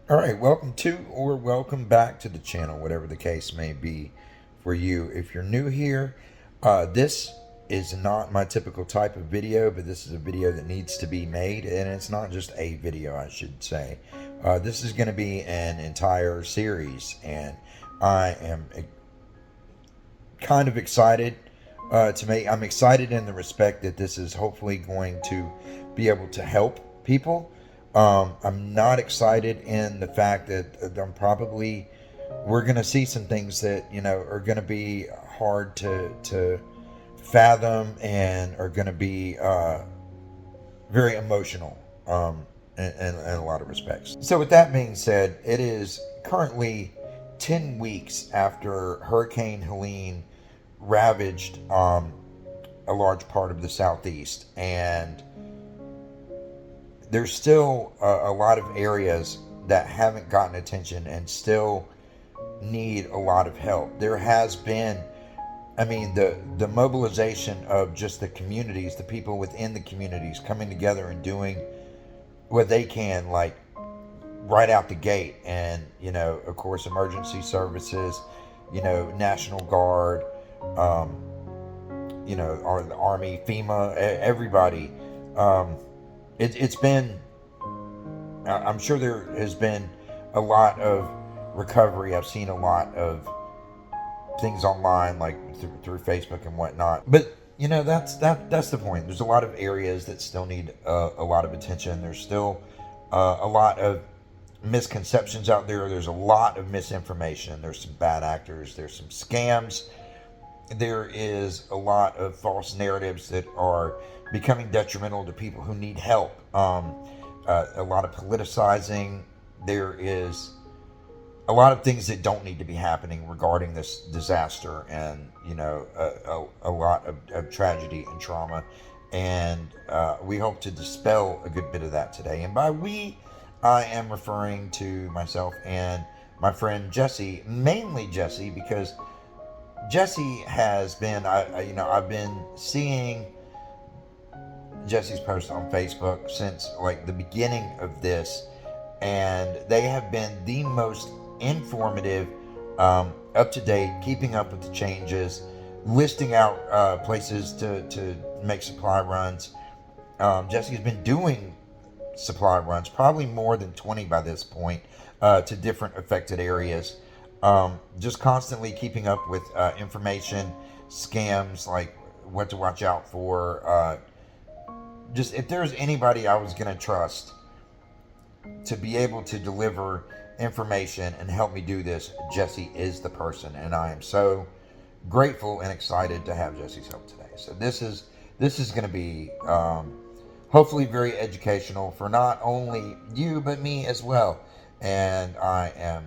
All right, welcome to or welcome back to the channel, whatever the case may be for you. If you're new here, this is not my typical type of video, but this is a video that needs to be made, and it's not just a video, I should say. This is going to be an entire series, and I am kind of excited to make. I'm excited in the respect that this is hopefully going to be able to help people. I'm not excited in the fact that we're going to see some things that are going to be hard to fathom and are going to be very emotional in a lot of respects. So with that being said, it is currently 10 weeks after Hurricane Helene ravaged a large part of the Southeast, and there's still a lot of areas that haven't gotten attention and still need a lot of help. There has been, the mobilization of just the communities, the people within the communities coming together and doing what they can, like right out the gate. And, of course, emergency services, National Guard, or the Army, FEMA, everybody. It's been, I'm sure there has been a lot of recovery. I've seen a lot of things online, like through Facebook and whatnot. But that's the point. There's a lot of areas that still need a lot of attention. There's still a lot of misconceptions out there. There's a lot of misinformation. There's some bad actors. There's some scams. There is a lot of false narratives that are becoming detrimental to people who need help. A lot of politicizing. There is a lot of things that don't need to be happening regarding this disaster, and a lot of tragedy and trauma. And we hope to dispel a good bit of that today. And by we, I am referring to myself and my friend Jesse, mainly Jesse, because Jesse has been, I've been seeing Jesse's post on Facebook since like the beginning of this, and they have been the most informative, up to date, keeping up with the changes, listing out places to make supply runs. Jesse's been doing supply runs, probably more than 20 by this point, to different affected areas. Just constantly keeping up with information, scams, like what to watch out for. Just if there's anybody I was going to trust to be able to deliver information and help me do this, Jesse is the person, and I am so grateful and excited to have Jesse's help today. So this is going to be hopefully very educational for not only you but me as well, and I am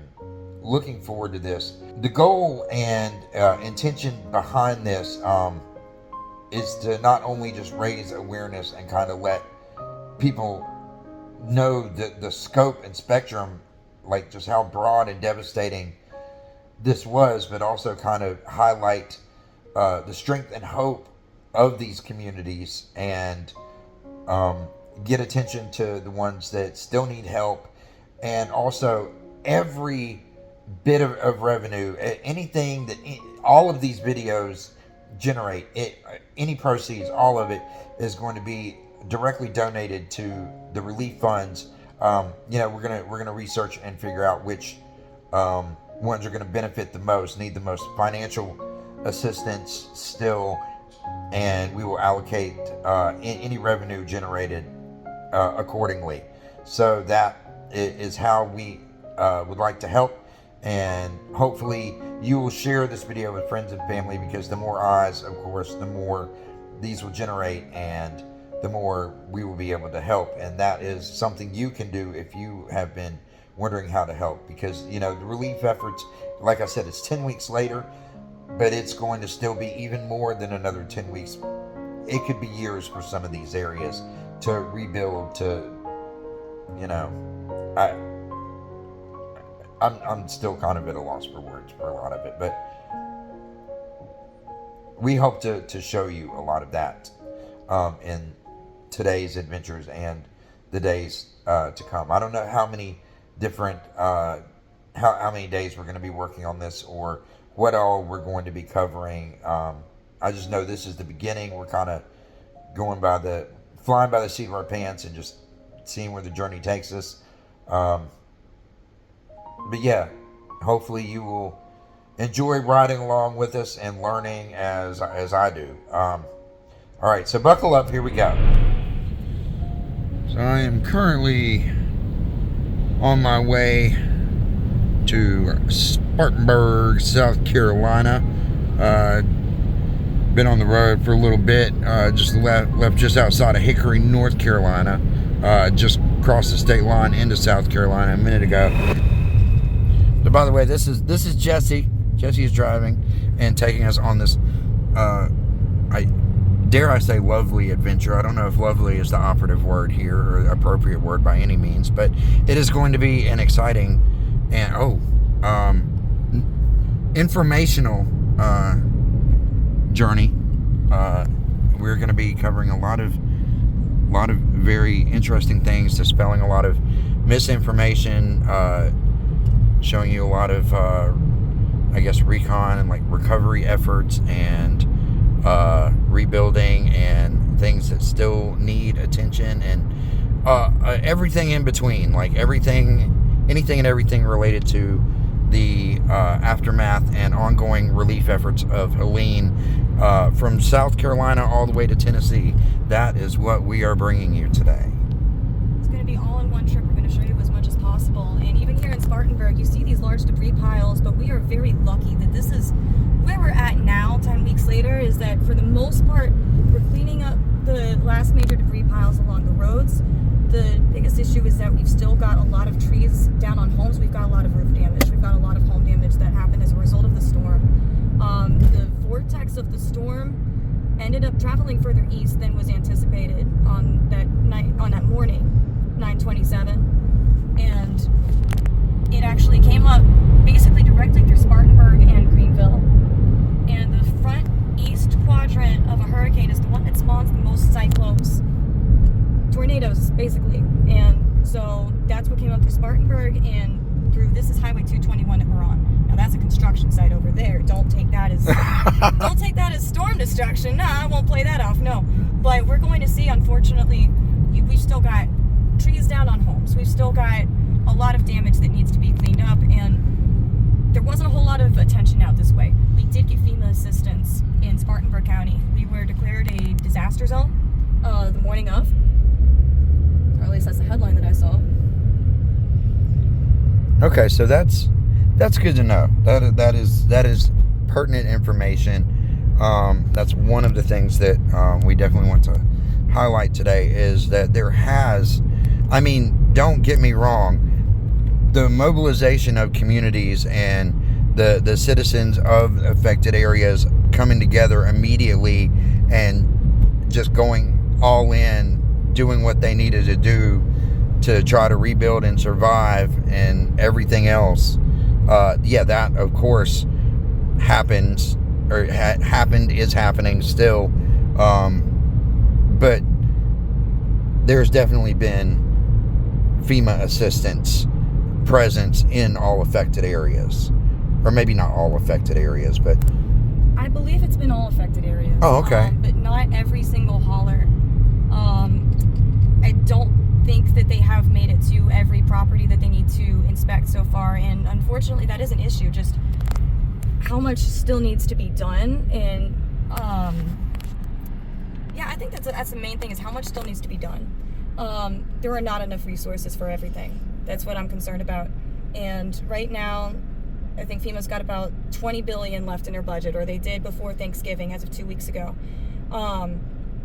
looking forward to this. The goal and intention behind this is to not only just raise awareness and kind of let people know the scope and spectrum, like just how broad and devastating this was, but also kind of highlight the strength and hope of these communities, and get attention to the ones that still need help. And also every bit of revenue, anything that all of thing videos generate, any proceeds, all of it is going to be directly donated to the relief funds. We're gonna research and figure out which ones are going to benefit the most, need the most financial assistance still, and we will allocate any revenue generated accordingly. So that is how we would like to help. And hopefully you will share this video with friends and family, because the more eyes, of course, the more these will generate, and the more we will be able to help. And that is something you can do if you have been wondering how to help, because the relief efforts, like I said, it's 10 weeks later, but it's going to still be even more than another 10 weeks. It could be years for some of these areas to rebuild, I'm still kind of at a loss for words for a lot of it, but we hope to show you a lot of that in today's adventures and the days to come. I don't know how many different how many days we're going to be working on this or what all we're going to be covering. I just know this is the beginning. We're kind of flying by the seat of our pants and just seeing where the journey takes us. But yeah, hopefully you will enjoy riding along with us and learning as I do. All right, so buckle up. Here we go. So I am currently on my way to Spartanburg, South Carolina. Been on the road for a little bit. Just left just outside of Hickory, North Carolina. Just crossed the state line into South Carolina a minute ago. So by the way, this is Jesse. Jesse is driving and taking us on this, dare I say, lovely adventure. I don't know if lovely is the operative word here or the appropriate word by any means, but it is going to be an exciting and informational journey. We're going to be covering a lot of very interesting things, dispelling a lot of misinformation, showing you a lot of recon and like recovery efforts and rebuilding and things that still need attention and everything in between, like anything and everything related to the aftermath and ongoing relief efforts of Helene, from South Carolina all the way to Tennessee. That is what we are bringing you today. It's going to be all in one trip. We're going to show you as much as possible. And even here in Spartanburg, you see these large debris piles, but we are very lucky that this is where we're at now, 10 weeks later, is that for the most part, we're cleaning up the last major debris piles along the roads. The biggest issue is that we've still got a lot of trees down on homes. We've got a lot of roof damage. We've got a lot of home damage that happened as a result of the storm. The vortex of the storm ended up traveling further east than was anticipated on that morning, 9/27, and it actually came up basically directly through Spartanburg and Greenville. And the front east quadrant of a hurricane is the one that spawns the most cyclones, tornadoes, basically. And so that's what came up through Spartanburg and through, this is Highway 221 that we're on. Now that's a construction site over there. Don't take that as storm destruction. No, I won't play that off. No, but we're going to see. Unfortunately, we've still got trees down on homes. We've still got a lot of damage that needs to be cleaned up, and there wasn't a whole lot of attention out this way. We did get FEMA assistance in Spartanburg County. We were declared a disaster zone the morning of, or at least that's the headline that I saw. Okay, so that's good to know. That is pertinent information. That's one of the things that we definitely want to highlight today, is that there has, don't get me wrong, the mobilization of communities and the citizens of affected areas coming together immediately and just going all in, doing what they needed to do to try to rebuild and survive and everything else. That of course happens, or happened, is happening still. But there's definitely been FEMA assistance presence in all affected areas, or maybe not all affected areas, but I believe it's been all affected areas. Oh, okay. But not every single hauler. I don't think that they have made it to every property that they need to inspect so far, and unfortunately that is an issue. Just how much still needs to be done, and I think that's the main thing, is how much still needs to be done. There are not enough resources for everything. That's what I'm concerned about. And right now, I think FEMA's got about $20 billion left in their budget, or they did before Thanksgiving, as of 2 weeks ago,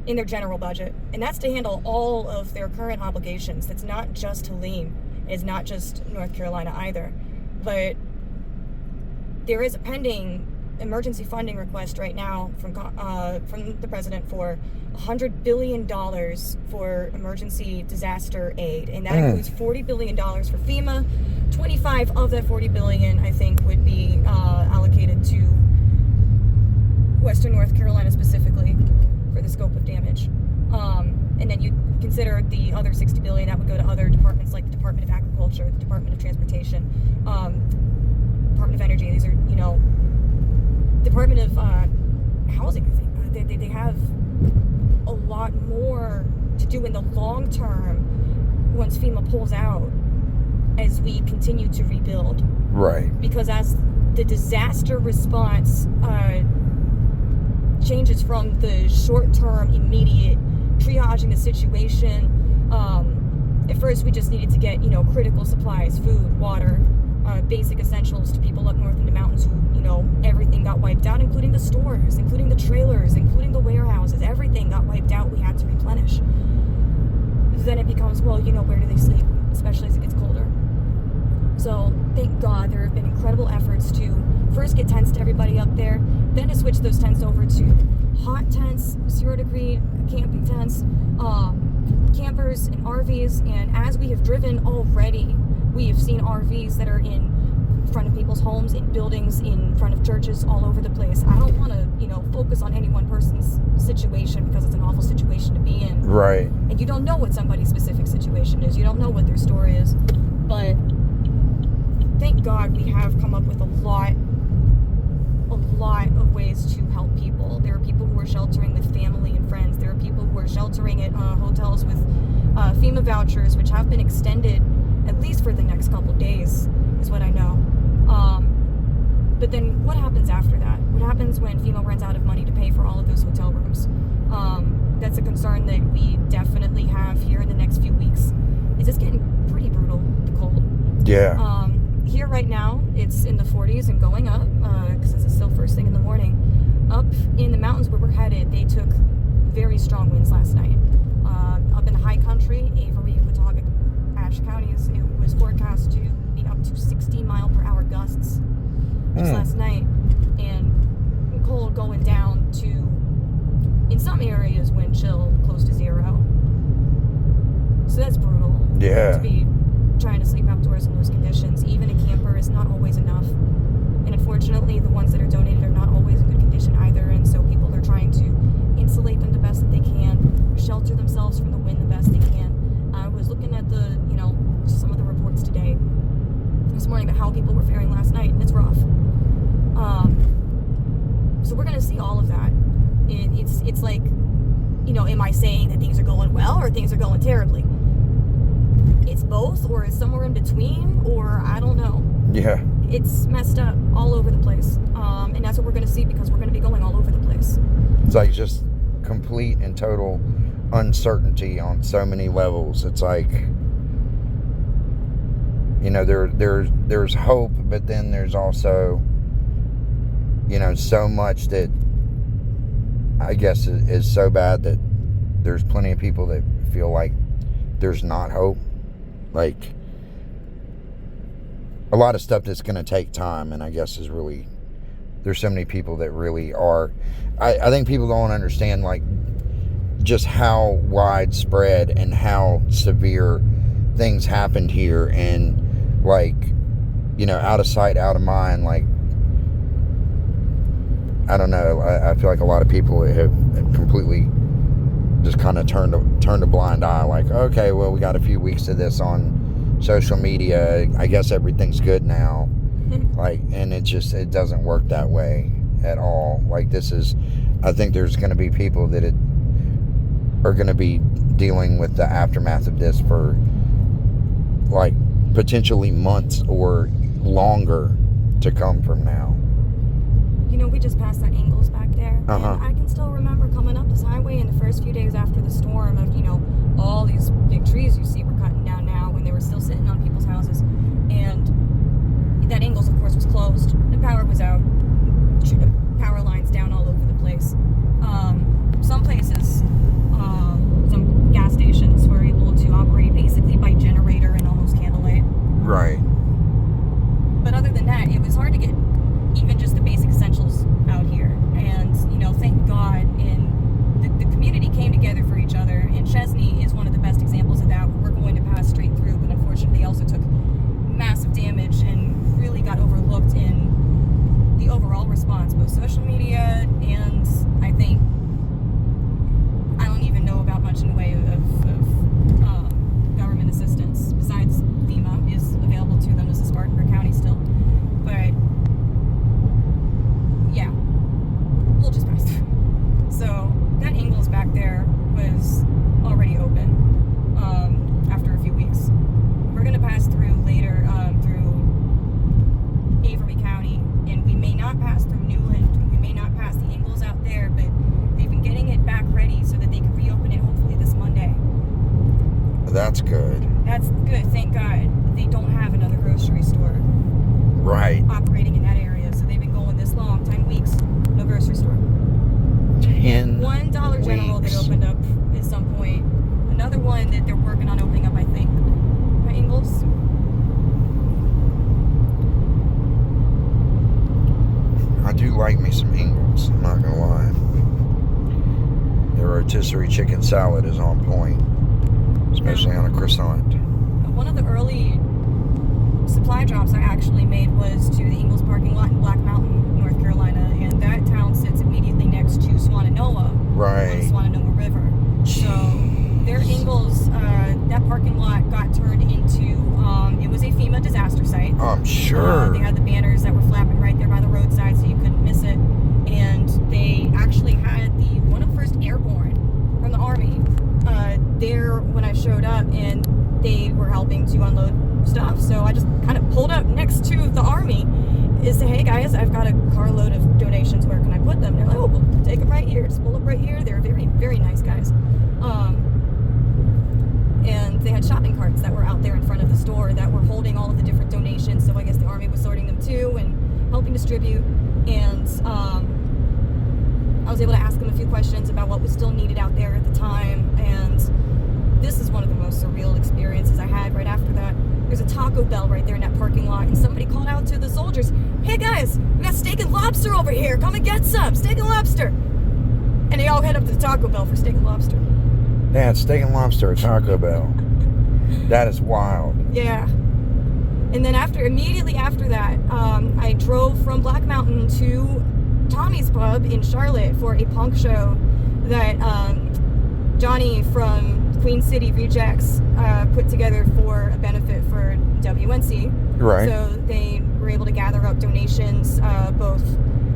in their general budget. And that's to handle all of their current obligations. That's not just Helene. It's not just North Carolina either. But there is a pending emergency funding request right now from the president for $100 billion for emergency disaster aid, and that includes $40 billion for FEMA. 25 of that $40 billion, I think, would be allocated to Western North Carolina specifically for the scope of damage. And then you consider the other $60 billion that would go to other departments like the Department of Agriculture, the Department of Transportation, Department of Energy. These are, Department of Housing, I think. They have a lot more to do in the long term once FEMA pulls out as we continue to rebuild. Right. Because as the disaster response changes from the short-term, immediate triaging the situation, at first we just needed to get, critical supplies, food, water, basic essentials to people up north in the mountains who, everything got wiped out, including the stores, including the trailers, including the warehouses. Everything got wiped out. We had to replenish. Then it becomes, where do they sleep, especially as it gets colder? So thank God there have been incredible efforts to first get tents to everybody up there, then to switch those tents over to hot tents, 0-degree camping tents, campers and RVs. And as we have driven already, we have seen RVs that are in front of people's homes, in buildings, in front of churches, all over the place. I don't want to, focus on any one person's situation because it's an awful situation to be in. Right. And you don't know what somebody's specific situation is. You don't know what their story is. But thank God we have come up with a lot of ways to help people. There are people who are sheltering with family and friends. There are people who are sheltering at hotels with FEMA vouchers, which have been extended at least for the next couple of days, is what I know. But then what happens after that? What happens when FEMA runs out of money to pay for all of those hotel rooms? That's a concern that we definitely have here in the next few weeks. It's just getting pretty brutal, the cold. Yeah. Here right now, it's in the 40s and going up, because it's still first thing in the morning. Up in the mountains where we're headed, they took very strong winds last night. Up in the high country, Avery, Watauga, Ashe counties, it was forecast to be up to 60-mile-per-hour gusts just last night. And cold going down to, in some areas, wind chill close to 0. So that's brutal. Yeah. To be trying to sleep outdoors in those conditions. Even a camper is not always enough. And unfortunately, the ones that are donated are not always in good condition either. And so people are trying to insulate them the best that they can, shelter themselves from the wind the best they can. I was looking at some of the reports today, this morning, about how people were faring last night, and it's rough. So we're going to see all of that. It's like, am I saying that things are going well or things are going terribly? It's both, or it's somewhere in between, or I don't know. Yeah. It's messed up all over the place. And that's what we're going to see, because we're going to be going all over the place. It's like just complete and total uncertainty on so many levels. It's like, there's hope, but then there's also, so much that I guess is so bad that there's plenty of people that feel like there's not hope. Like, a lot of stuff that's going to take time, and I guess is really, there's so many people that really are, I think people don't understand, like, just how widespread and how severe things happened here, and, like, out of sight, out of mind. Like, I don't know, I feel like a lot of people have completely just kind of turned a blind eye, like, okay, well, we got a few weeks of this on social media, I guess everything's good now. Like, and it doesn't work that way at all. Like, I think there's going to be people that are going to be dealing with the aftermath of this for, like, potentially months or longer to come from now. We just passed that Angles back there. Uh-huh. And I can still remember coming up this highway in the first few days after the storm of, all these big trees you see were cutting down now when they were still sitting on people's houses. And that Angles, of course, was closed. The power was out. Power lines down all over the place. Some places, some gas stations were able to operate basically by generator and almost candlelight. Right. But other than that, it was hard to get even just the basic essentials out here. And, thank God, and the community came together for each other. And Chesney is one of the best examples of that. We're going to pass straight through, but unfortunately also took massive damage and really got overlooked in the overall response, both social media and I don't even know about that's good. That's good. Thank God they don't have another grocery store Right. operating in that area. So they've been going this long, 10 weeks, no grocery store. 10 One Dollar General weeks. that opened up at some point. Another one that they're working on opening up, I think, by Ingles. I do like me some Ingles, I'm not gonna lie. Their rotisserie chicken salad is on point, especially on a croissant. One of the early supply drops I actually made was to the Ingles parking lot in Black Mountain, North Carolina, and that town sits immediately next to Swannanoa, on Right. the Swannanoa River. So their Ingles, that parking lot got turned into, it was a FEMA disaster site. I'm sure. They had the banners that were flapping right there by the roadside, so you couldn't miss it. And they actually had one of the first airborne from the Army there when I showed up, and they were helping to unload stuff. So I just kind of pulled up next to the Army and said, hey guys, I've got a carload of donations, where can I put them? They're like, oh, well, take them right here, just pull up right here. They're very, very nice guys. And they had shopping carts that were out there in front of the store that were holding all of the different donations. So I guess the Army was sorting them too and helping distribute. And I was able to ask them a few questions about what was still needed out there at the time. And this is one of the most surreal experiences I had right after that. There's a Taco Bell right there in that parking lot, and somebody called out to the soldiers, hey guys, we got steak and lobster over here, come and get some, steak and lobster. And they all head up to the Taco Bell for steak and lobster. They had steak and lobster at Taco Bell. That is wild. Yeah. And then immediately after that, I drove from Black Mountain to Tommy's Pub in Charlotte for a punk show that Johnny from Queen City Rejects put together for a benefit for WNC. Right. So they were able to gather up donations, both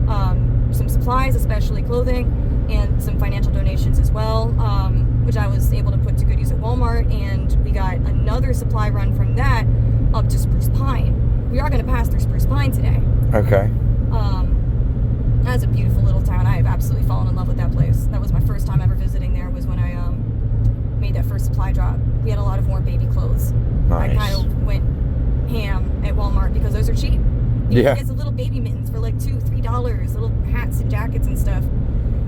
some supplies, especially clothing, and some financial donations as well, which I was able to put to good use at Walmart. And we got another supply run from that up to Spruce Pine. We are going to pass through Spruce Pine today. Okay. That's a beautiful little town. I have absolutely fallen in love with that place. That was my first time ever visiting there, was when I made that first supply drop. We had a lot of warm baby clothes. Nice. I kind of went ham at Walmart because those are cheap. You Yeah. can get the little baby mittens for like $2-3, little hats and jackets and stuff.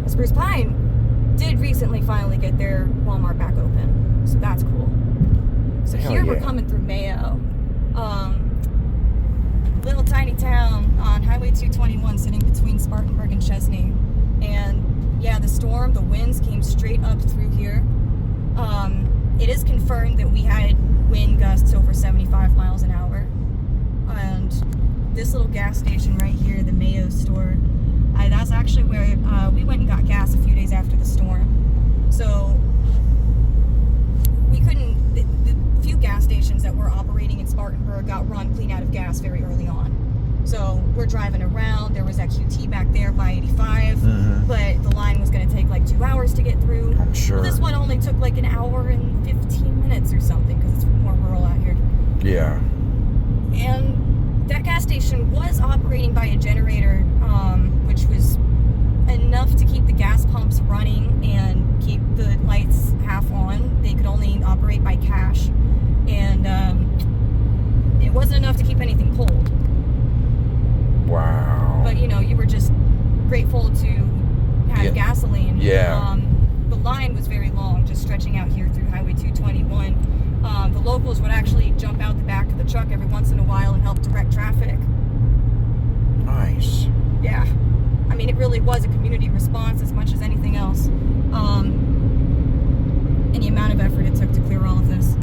Spruce Pine did recently finally get their Walmart back open, so that's cool. So Hell here we're yeah. coming through Mayo. Little tiny town on Highway 221 sitting between Spartanburg and Chesney. And yeah, the storm, the winds came straight up through here. It is confirmed that we had wind gusts over 75 miles an hour. And this little gas station right here, the Mayo store, that's actually where we went and got gas a few days after the storm. So we couldn't, the few gas stations that were operating in Spartanburg got run clean out of gas very early on. So we're driving around, there was that QT back there by 85, but the line was going to take like 2 hours to get through. I'm sure. Well, this one only took like an hour and 15 minutes or something, because it's more rural out here. Yeah. And that gas station was operating by a generator, which was enough to keep the gas pumps running and keep the lights half on. They could only operate by cash, and it wasn't enough to keep anything cold. Wow. But you were just grateful to have gasoline. Yeah. The line was very long, just stretching out here through Highway 221. The locals would actually jump out the back of the truck every once in a while and help direct traffic. Nice. Yeah. I mean, it really was a community response as much as anything else. And the amount of effort it took to clear all of this.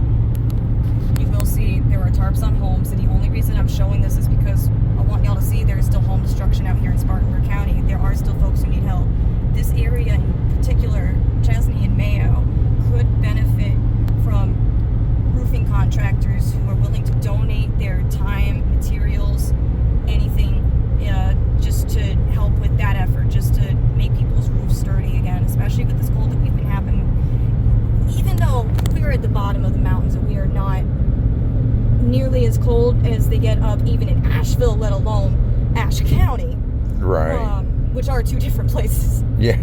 You will see there are tarps on homes, and the only reason I'm showing this is because I want y'all to see there is still home destruction out here in Spartanburg County. There are still folks who need help. This area in particular, Chesney and Mayo, could benefit from roofing contractors who are willing to donate their time, materials, anything, just to help with that effort, just to make people's roofs sturdy again, especially with this cold that we've been having. Even though we're at the bottom of the mountains and we are not nearly as cold as they get up even in Asheville, let alone Ashe County. Right. Which are two different places. Yeah.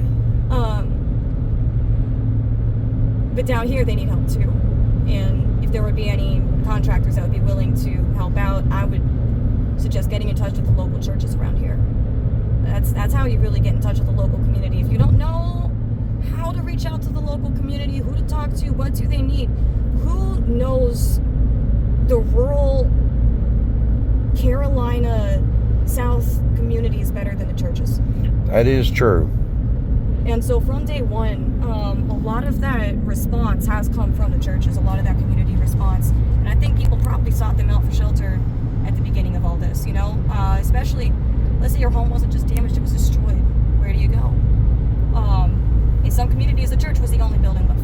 But down here they need help too. And if there would be any contractors that would be willing to help out, I would suggest getting in touch with the local churches around here. That's how you really get in touch with the local community. If you don't know how to reach out to the local community, who to talk to, what do they need, who knows the rural Carolina South communities better than the churches? That is true. And so from day one, a lot of that response has come from the churches, a lot of that community response. And I think people probably sought them out for shelter at the beginning of all this, you know? Especially, let's say your home wasn't just damaged, it was destroyed. Where do you go? In some communities, the church was the only building left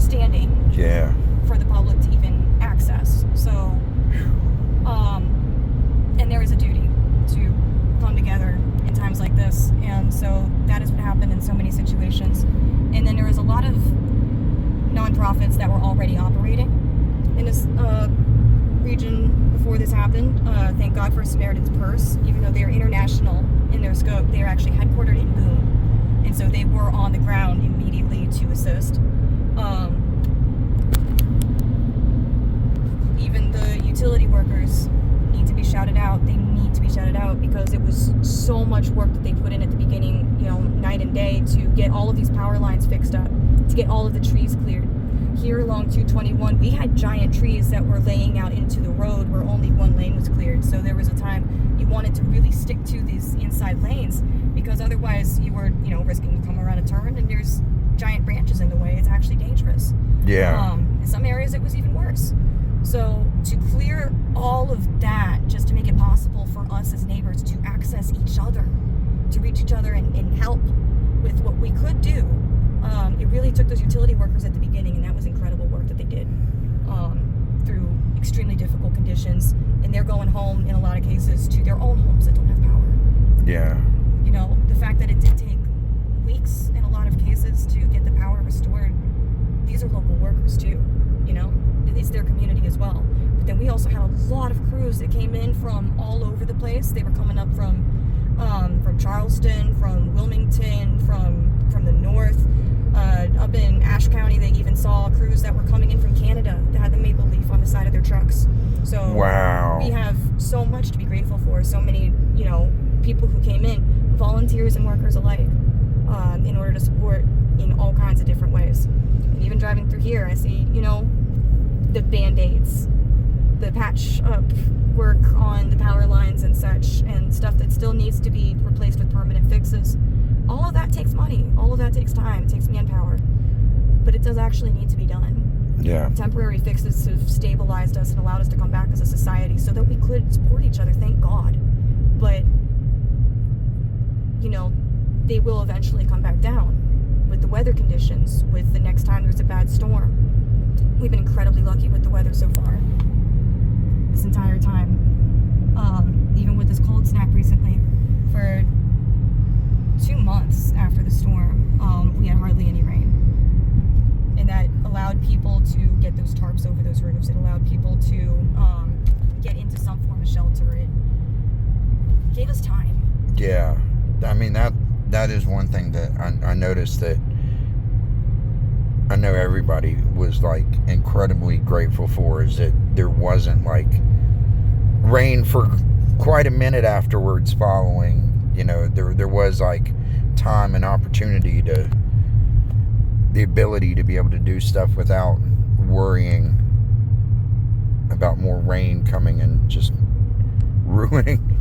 standing for the public to even access. So, and there is a duty to come together in times like this. And so that is what happened in so many situations. And then there was a lot of nonprofits that were already operating in this region before this happened. Thank God for Samaritan's Purse. Even though they are international in their scope, they are actually headquartered in Boone. And so they were on the ground immediately to assist. Even the utility workers need to be shouted out. They need to be shouted out because it was so much work that they put in at the beginning, you know, night and day to get all of these power lines fixed up, to get all of the trees cleared. Here along 221, we had giant trees that were laying out into the road where only one lane was cleared. So there was a time you wanted to really stick to these inside lanes because otherwise you were, you know, risking to come around a turn and there's giant branches in the way. It's actually dangerous. Yeah. In some areas it was even worse. So to clear all of that just to make it possible for us as neighbors to access each other, to reach each other and help with what we could do, it really took those utility workers at the beginning, and that was incredible work that they did through extremely difficult conditions. And they're going home in a lot of cases to their own homes that don't have power. Yeah. You know, the fact that it did take weeks in a lot of cases to get the power restored, these are local workers too, you know? It's their community as well. But then we also had a lot of crews that came in from all over the place. They were coming up from Charleston, from Wilmington, from the north. Up in Ashe County, they even saw crews that were coming in from Canada that had the maple leaf on the side of their trucks. So wow. We have so much to be grateful for. So many, you know, people who came in, volunteers and workers alike, in order to support in all kinds of different ways. And even driving through here, I see, you know, the Band-Aids, the patch up work on the power lines and such, and stuff that still needs to be replaced with permanent fixes. All of that takes money. All of that takes time. It takes manpower. But it does actually need to be done. Yeah. Temporary fixes have stabilized us and allowed us to come back as a society so that we could support each other, thank God. But, you know, they will eventually come back down with the weather conditions, with the next time there's a bad storm. We've been incredibly lucky with the weather so far this entire time. Even with this cold snap recently, for 2 months after the storm, we had hardly any rain. And that allowed people to get those tarps over those roofs. It allowed people to get into some form of shelter. It gave us time. Yeah. I mean, that is one thing that I noticed that I know everybody was like incredibly grateful for, is that there wasn't like rain for quite a minute afterwards following. You know, there was like time and opportunity to, the ability to be able to do stuff without worrying about more rain coming and just ruining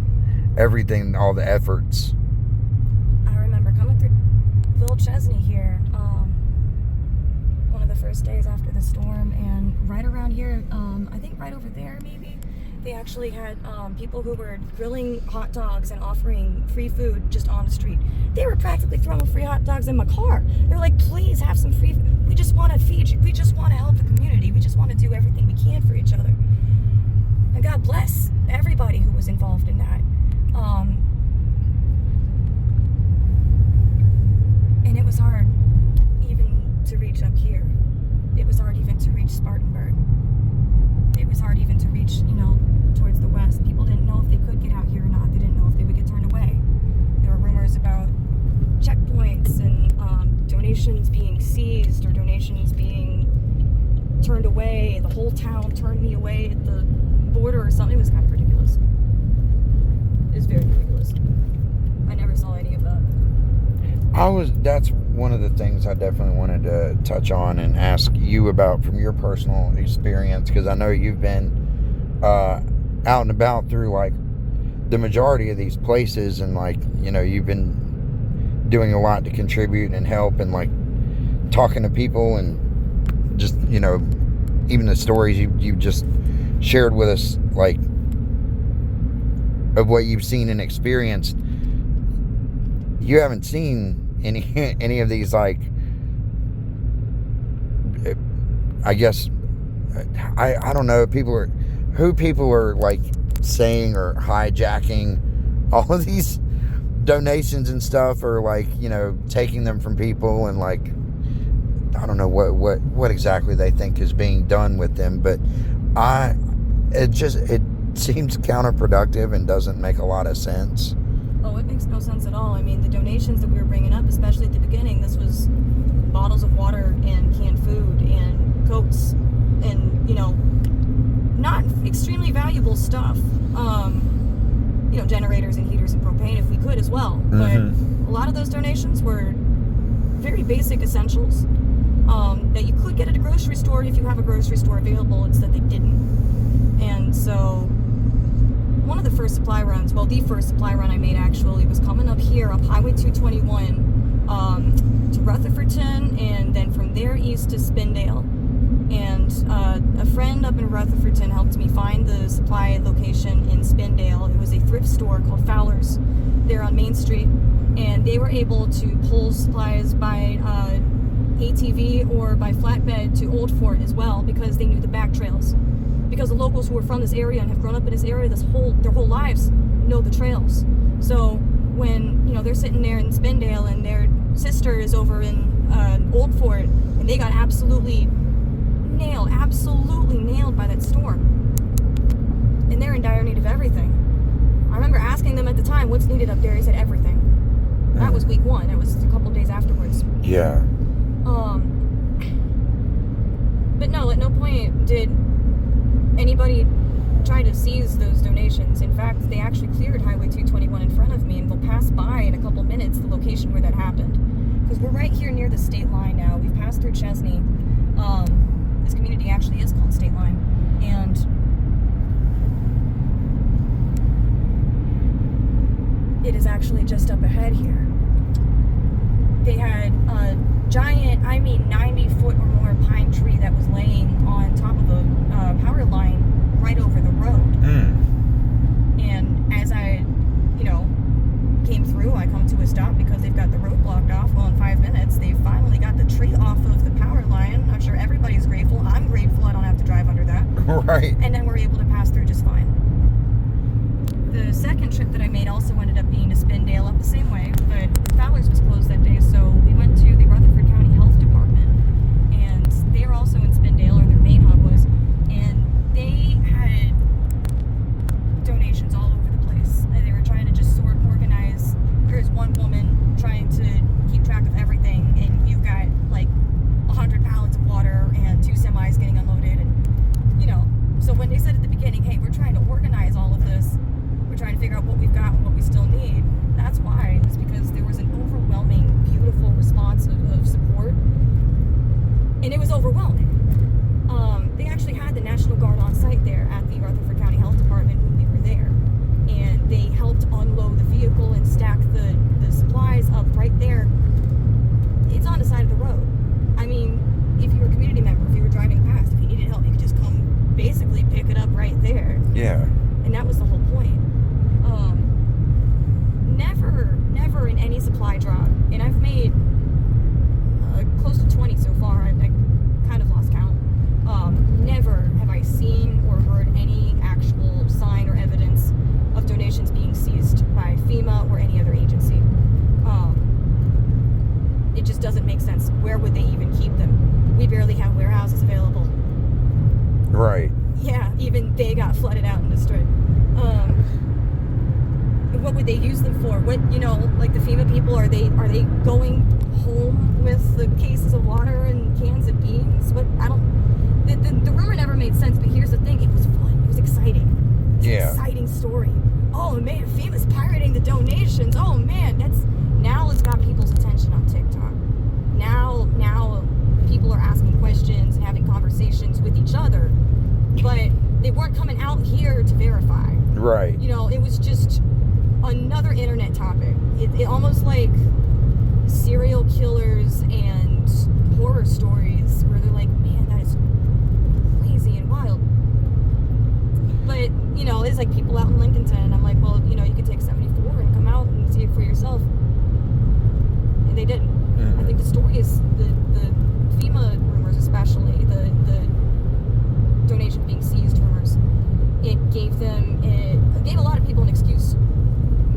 everything, all the efforts. I remember coming through Little Chesney here, one of the first days after the storm, and right around here, I think right over there maybe, they actually had people who were grilling hot dogs and offering free food just on the street. They were practically throwing free hot dogs in my car. They were like, please have some free food. We just want to feed you. We just want to help the community. We just want to do everything we can for each other. And God bless everybody who was involved in that. And it was hard even to reach up here. It was hard even to reach Spartanburg. It was hard even to reach, you know, towards the west. People didn't know if they could get out here or not. They didn't know if they would get turned away. There were rumors about checkpoints and donations being seized or donations being turned away. The whole town turned me away at the border or something. It was kind of ridiculous. It was very ridiculous. I never saw any of that. That's one of the things I definitely wanted to touch on and ask you about from your personal experience, because I know you've been out and about through like the majority of these places, and like, you know, you've been doing a lot to contribute and help, and like talking to people, and just, you know, even the stories you just shared with us, like of what you've seen and experienced. You haven't seen any of these, like, I guess, I don't know, people are like saying or hijacking all of these donations and stuff, or like, you know, taking them from people, and like, I don't know what exactly they think is being done with them, but it seems counterproductive and doesn't make a lot of sense. Oh, it makes no sense at all. I mean, the donations that we were bringing up, especially at the beginning, this was bottles of water and canned food and coats and, you know, not extremely valuable stuff. You know, generators and heaters and propane if we could as well. But a lot of those donations were very basic essentials that you could get at a grocery store if you have a grocery store available. It's that they didn't. And so one of the first supply runs, well, the first supply run I made actually was coming up here, up Highway 221 to Rutherfordton, and then from there east to Spindale. And a friend up in Rutherfordton helped me find the supply location in Spindale. It was a thrift store called Fowler's there on Main Street, and they were able to pull supplies by ATV or by flatbed to Old Fort as well, because they knew the back trails. Because the locals who are from this area and have grown up in this area their whole lives know the trails. So when, you know, they're sitting there in Spindale and their sister is over in Old Fort, and they got absolutely nailed by that storm, and they're in dire need of everything. I remember asking them at the time, what's needed up there? He said everything. That was week one. It was a couple days afterwards. Yeah. But no, at no point did anybody try to seize those donations. In fact, they actually cleared Highway 221 in front of me, and we'll pass by in a couple minutes the location where that happened. Because we're right here near the state line now. We've passed through Chesney. This community actually is called State Line. And it is actually just up ahead here. They had a giant, 90-foot or more pine tree that was laying on top of a power line right over the road. And as I, you know, came through, I come to a stop because they've got the road blocked off. Well, in 5 minutes, they finally got the tree off of the power line. I'm sure everybody's grateful. I'm grateful I don't have to drive under that. Right. And then we're able to pass through just fine. The second trip that I made also ended up being to Spindale up the same way, but Fowler's was closed that day, so we went to the Rutherford County Health Department, and they were also in Spindale, or their main hub was, and they had donations all over the place. They were trying to just sort, organize. There's one woman trying to keep track of everything, and you've got like 100 pallets of water and 2 semis getting unloaded, and, you know, so when they said at the beginning, hey, we're trying to organize all of this, we're trying to figure out what we've got and what we still need, that's why. It's because there was an overwhelming, beautiful response of support, and it was overwhelming. They actually had the National Guard on site there at the Rutherford County Health Department when we were there, and they helped unload the vehicle and stack the supplies up right there. It's on the side of the road. I mean, if you were a community member, if you were driving past, if you needed help, you could just come basically pick it up right there. Yeah. And that was the whole point. Never in any supply drop, and I've made close to 20 so far, I kind of lost count. Never have I seen or heard any actual sign or evidence of donations being seized by FEMA or any other agency. It just doesn't make sense. Where would they even keep them? We barely have warehouses available. Right. Yeah, even they got flooded out and destroyed. What would they use them for? What, you know, like the FEMA people, are they going home home with the cases of water and cans of beans. But I don't. The rumor never made sense. But here's the thing: it was fun. It was exciting. It's an exciting story. Oh man, FEMA's pirating the donations. Oh man, now it's got people's attention on TikTok. Now people are asking questions and having conversations with each other, but they weren't coming out here to verify. Right. You know, it was just another internet topic. It almost like serial killers and horror stories where they're like, man, that is crazy and wild. But, you know, it's like people out in Lincolnton, and I'm like, well, you know, you could take 74 and come out and see it for yourself. And they didn't. I think the story is the FEMA rumors, especially the donation being seized rumors. It gave a lot of people an excuse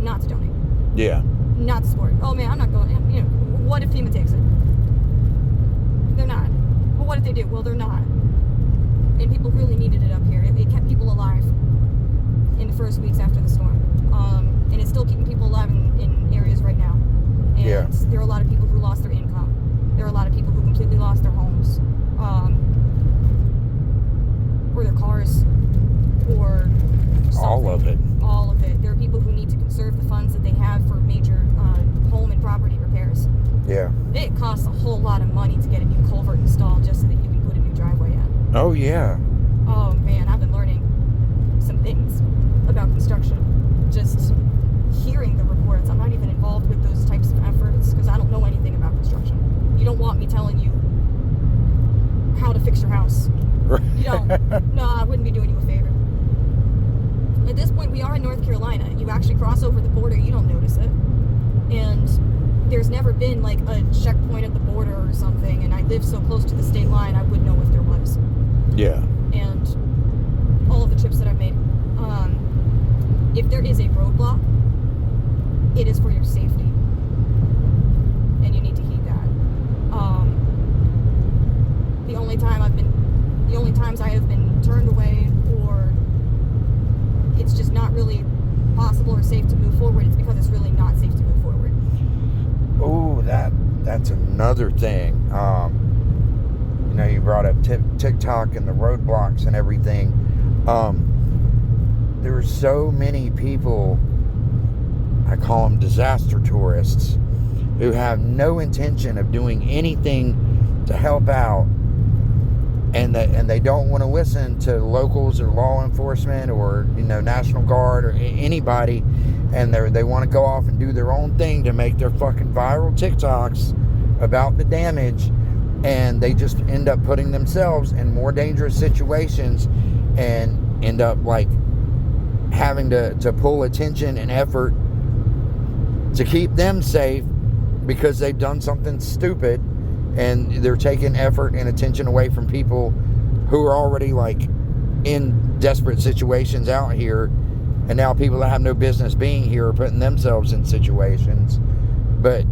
not to donate. Yeah. Not to support. Oh man, I'm not going. You know, what if FEMA takes it? They're not. But what if they do? Well, they're not. And people really needed it up here. It kept people alive in the first weeks after the storm. And it's still keeping people alive in areas right now. And there are a lot of people who lost their income. There are a lot of people who completely lost their homes. Or their cars. Or something. All of it. All of it. There are people who need to conserve the funds that they have for major home and property repairs. Yeah. It costs a whole lot of money to get a new culvert installed just so that you can put a new driveway in. Oh, yeah. Oh, man, I've been learning some things about construction. Just hearing the reports. I'm not even involved with those types of efforts because I don't know anything about construction. You don't want me telling you how to fix your house. You don't. No, I wouldn't be doing you a favor. At this point, we are in North Carolina. You actually cross over the border, you don't notice it. And there's never been like a checkpoint at the border or something, and I live so close to the state line, I would know if there was. Yeah. And all of the trips that I've made, if there is a roadblock, it is for your safety, and you need to heed that. The only times I have been turned away, or it's just not really possible or safe to move forward, it's because it's really not safe to move forward. Oh, that's another thing. You know, you brought up TikTok and the roadblocks and everything. There are so many people, I call them disaster tourists, who have no intention of doing anything to help out, and they don't want to listen to locals or law enforcement or, you know, National Guard or anybody, and they want to go off and do their own thing to make their fucking viral TikToks about the damage, and they just end up putting themselves in more dangerous situations and end up like having to pull attention and effort to keep them safe because they've done something stupid, and they're taking effort and attention away from people who are already like in desperate situations out here, and now people that have no business being here are putting themselves in situations. But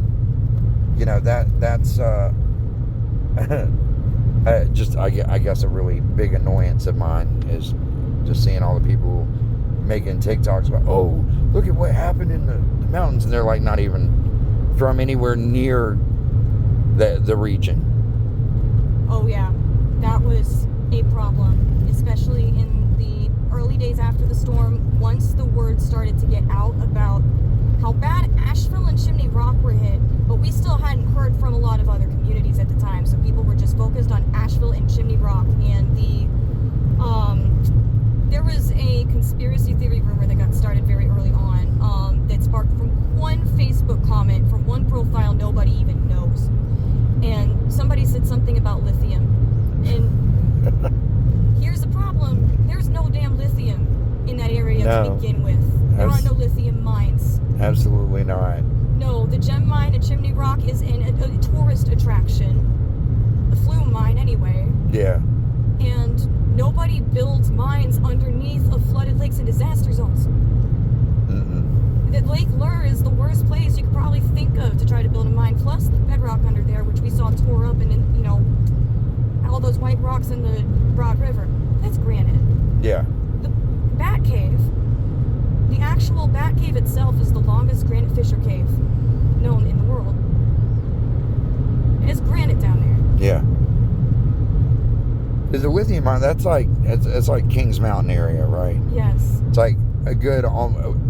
you know, that's just I guess a really big annoyance of mine is just seeing all the people making TikToks about, oh, look at what happened in the mountains, and they're like not even from anywhere near the region. Oh yeah, that was a problem, especially in the early days after the storm. Once the word started to get out about how bad Asheville and Chimney Rock were hit, but we still hadn't heard from a lot of other communities at the time, so people were just focused on Asheville and Chimney Rock. And there was a conspiracy theory rumor that got started very early on, that sparked from one Facebook comment from one profile nobody even knows. And somebody said something about lithium. And here's the problem. There's no damn lithium in that area to begin with. There are no lithium mines. Absolutely not. No, the gem mine at Chimney Rock is a tourist attraction. The flume mine anyway. Yeah. And nobody builds mines underneath of flooded lakes and disaster zones. The Lake Lure is the worst place you could probably think of to try to build a mine, plus the bedrock under there, which we saw tore up, and you know, all those white rocks in the Broad River. That's granite. Yeah. The Bat Cave, the actual Bat Cave itself is the longest granite fissure cave known in the world. Is the lithium mine? That's like it's like Kings Mountain area, right? Yes. It's like a good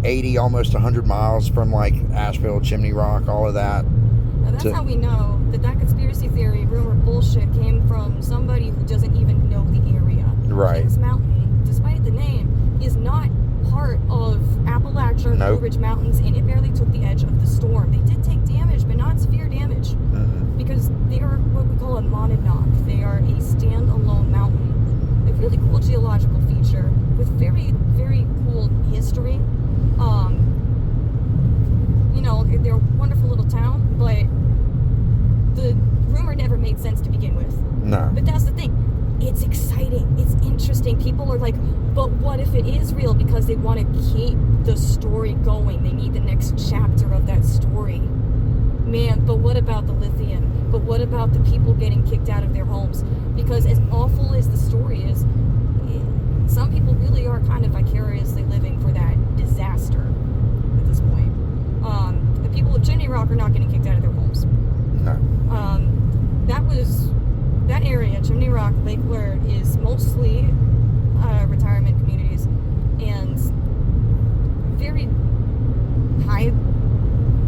80, almost 100 miles from like Asheville, Chimney Rock, all of that. Now that's how we know that conspiracy theory, rumor, bullshit came from somebody who doesn't even know the area. Right. Kings Mountain, despite the name, is not part of Appalachia or Nope. Blue Ridge Mountains, and it barely took the edge of the storm. They did take damage, but not severe damage, because they are what we call a monadnock. They are a standalone mountain, a really cool geological feature with very, very cool history. They're a wonderful little town, but the rumor never made sense to begin with. No. But that's the thing. It's exciting. It's interesting. People are like, but what if it is real? Because they want to keep the story going. They need the next chapter of that story. Man, but what about the lithium? But what about the people getting kicked out of their homes? Because as awful as the story is, some people really are kind of vicariously living for that disaster at this point. The people of Chimney Rock are not getting kicked out of their homes. No. That area, Chimney Rock, Lake Lure, is mostly retirement communities and very high.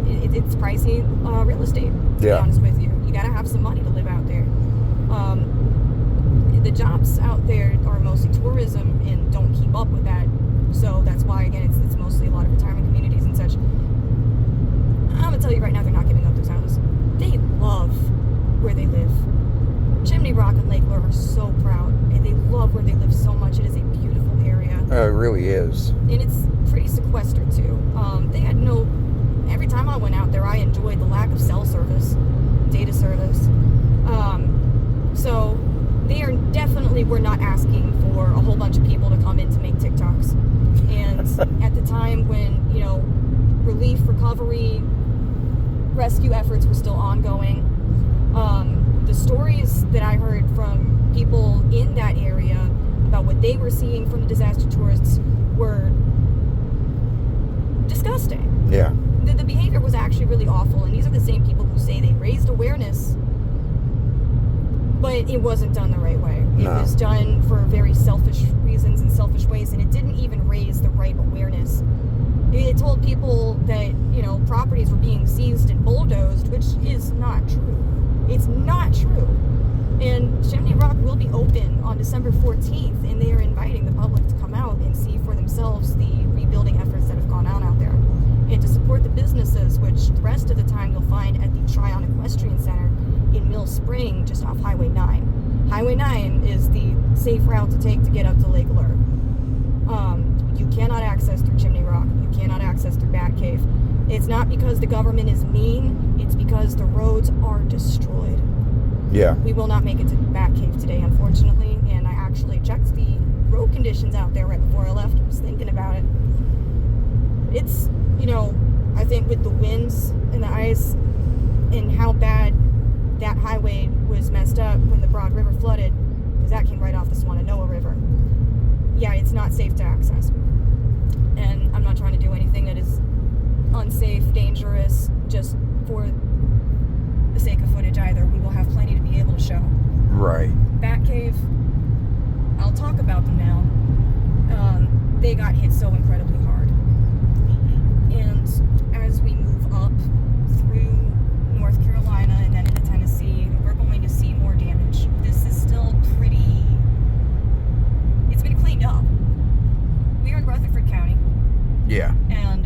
It's pricey real estate, to be honest with you. You gotta have some money to live out there. The jobs out there are mostly tourism and don't keep up with that. So that's why, again, it's mostly a lot of retirement communities and such. I'm gonna tell you right now, they're not giving up those houses. They love where they live. Chimney Rock and Lake Lure are so proud, and they love where they live so much. It is a beautiful area. Oh, it really is. And it's pretty sequestered too. They had every time I went out there, I enjoyed the lack of cell service, data service. So they are definitely, we're not asking for a whole bunch of people to come in to make TikToks. And at the time when, relief, recovery, rescue efforts were still ongoing, the stories that I heard from people in that area about what they were seeing from the disaster tourists were disgusting. Yeah. The behavior was actually really awful, and these are the same people who say they raised awareness, but it wasn't done the right way. It was done for very selfish reasons and selfish ways, and it didn't even raise the right awareness. It told people that, properties were being seized and bulldozed, which is not true. It's not true. And Chimney Rock will be open on December 14th, and they are inviting the public to come out and see for themselves the rebuilding efforts that have gone on out there. And to support the businesses, which the rest of the time you'll find at the Tryon Equestrian Center in Mill Spring, just off Highway 9. Highway 9 is the safe route to take to get up to Lake Lure. You cannot access through Chimney Rock. You cannot access through Batcave. It's not because the government is mean. It's because the roads are destroyed. Yeah. We will not make it to Batcave today, unfortunately. And I actually checked the road conditions out there right before I left. I was thinking about it. It's, I think with the winds and the ice and how bad that highway was messed up when the Broad River flooded, because that came right off the Swananoa River. Yeah, it's not safe to access. And I'm not trying to do anything that is unsafe, dangerous, just for the sake of footage either. We will have plenty to be able to show. Right. Batcave, I'll talk about them now. They got hit so incredibly hard. And as we move up through North Carolina and then into Tennessee, we're going to see more damage. This is still it's been cleaned up. We're in Rutherford County. Yeah. And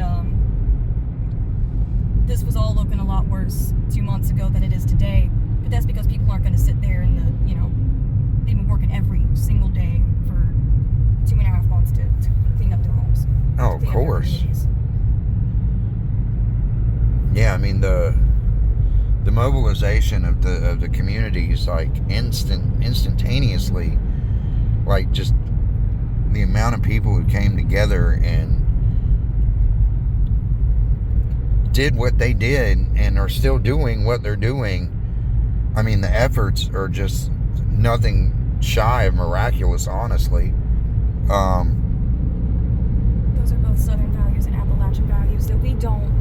this was all looking a lot worse 2 months ago than it is today. But that's because people aren't going to sit there and they've been working every single day for 2.5 months to clean up their homes. Oh, of course. Yeah, I mean the mobilization of the communities, like instantaneously, like just the amount of people who came together and did what they did and are still doing what they're doing. I mean, the efforts are just nothing shy of miraculous, honestly. Those are both Southern values and Appalachian values, that we don't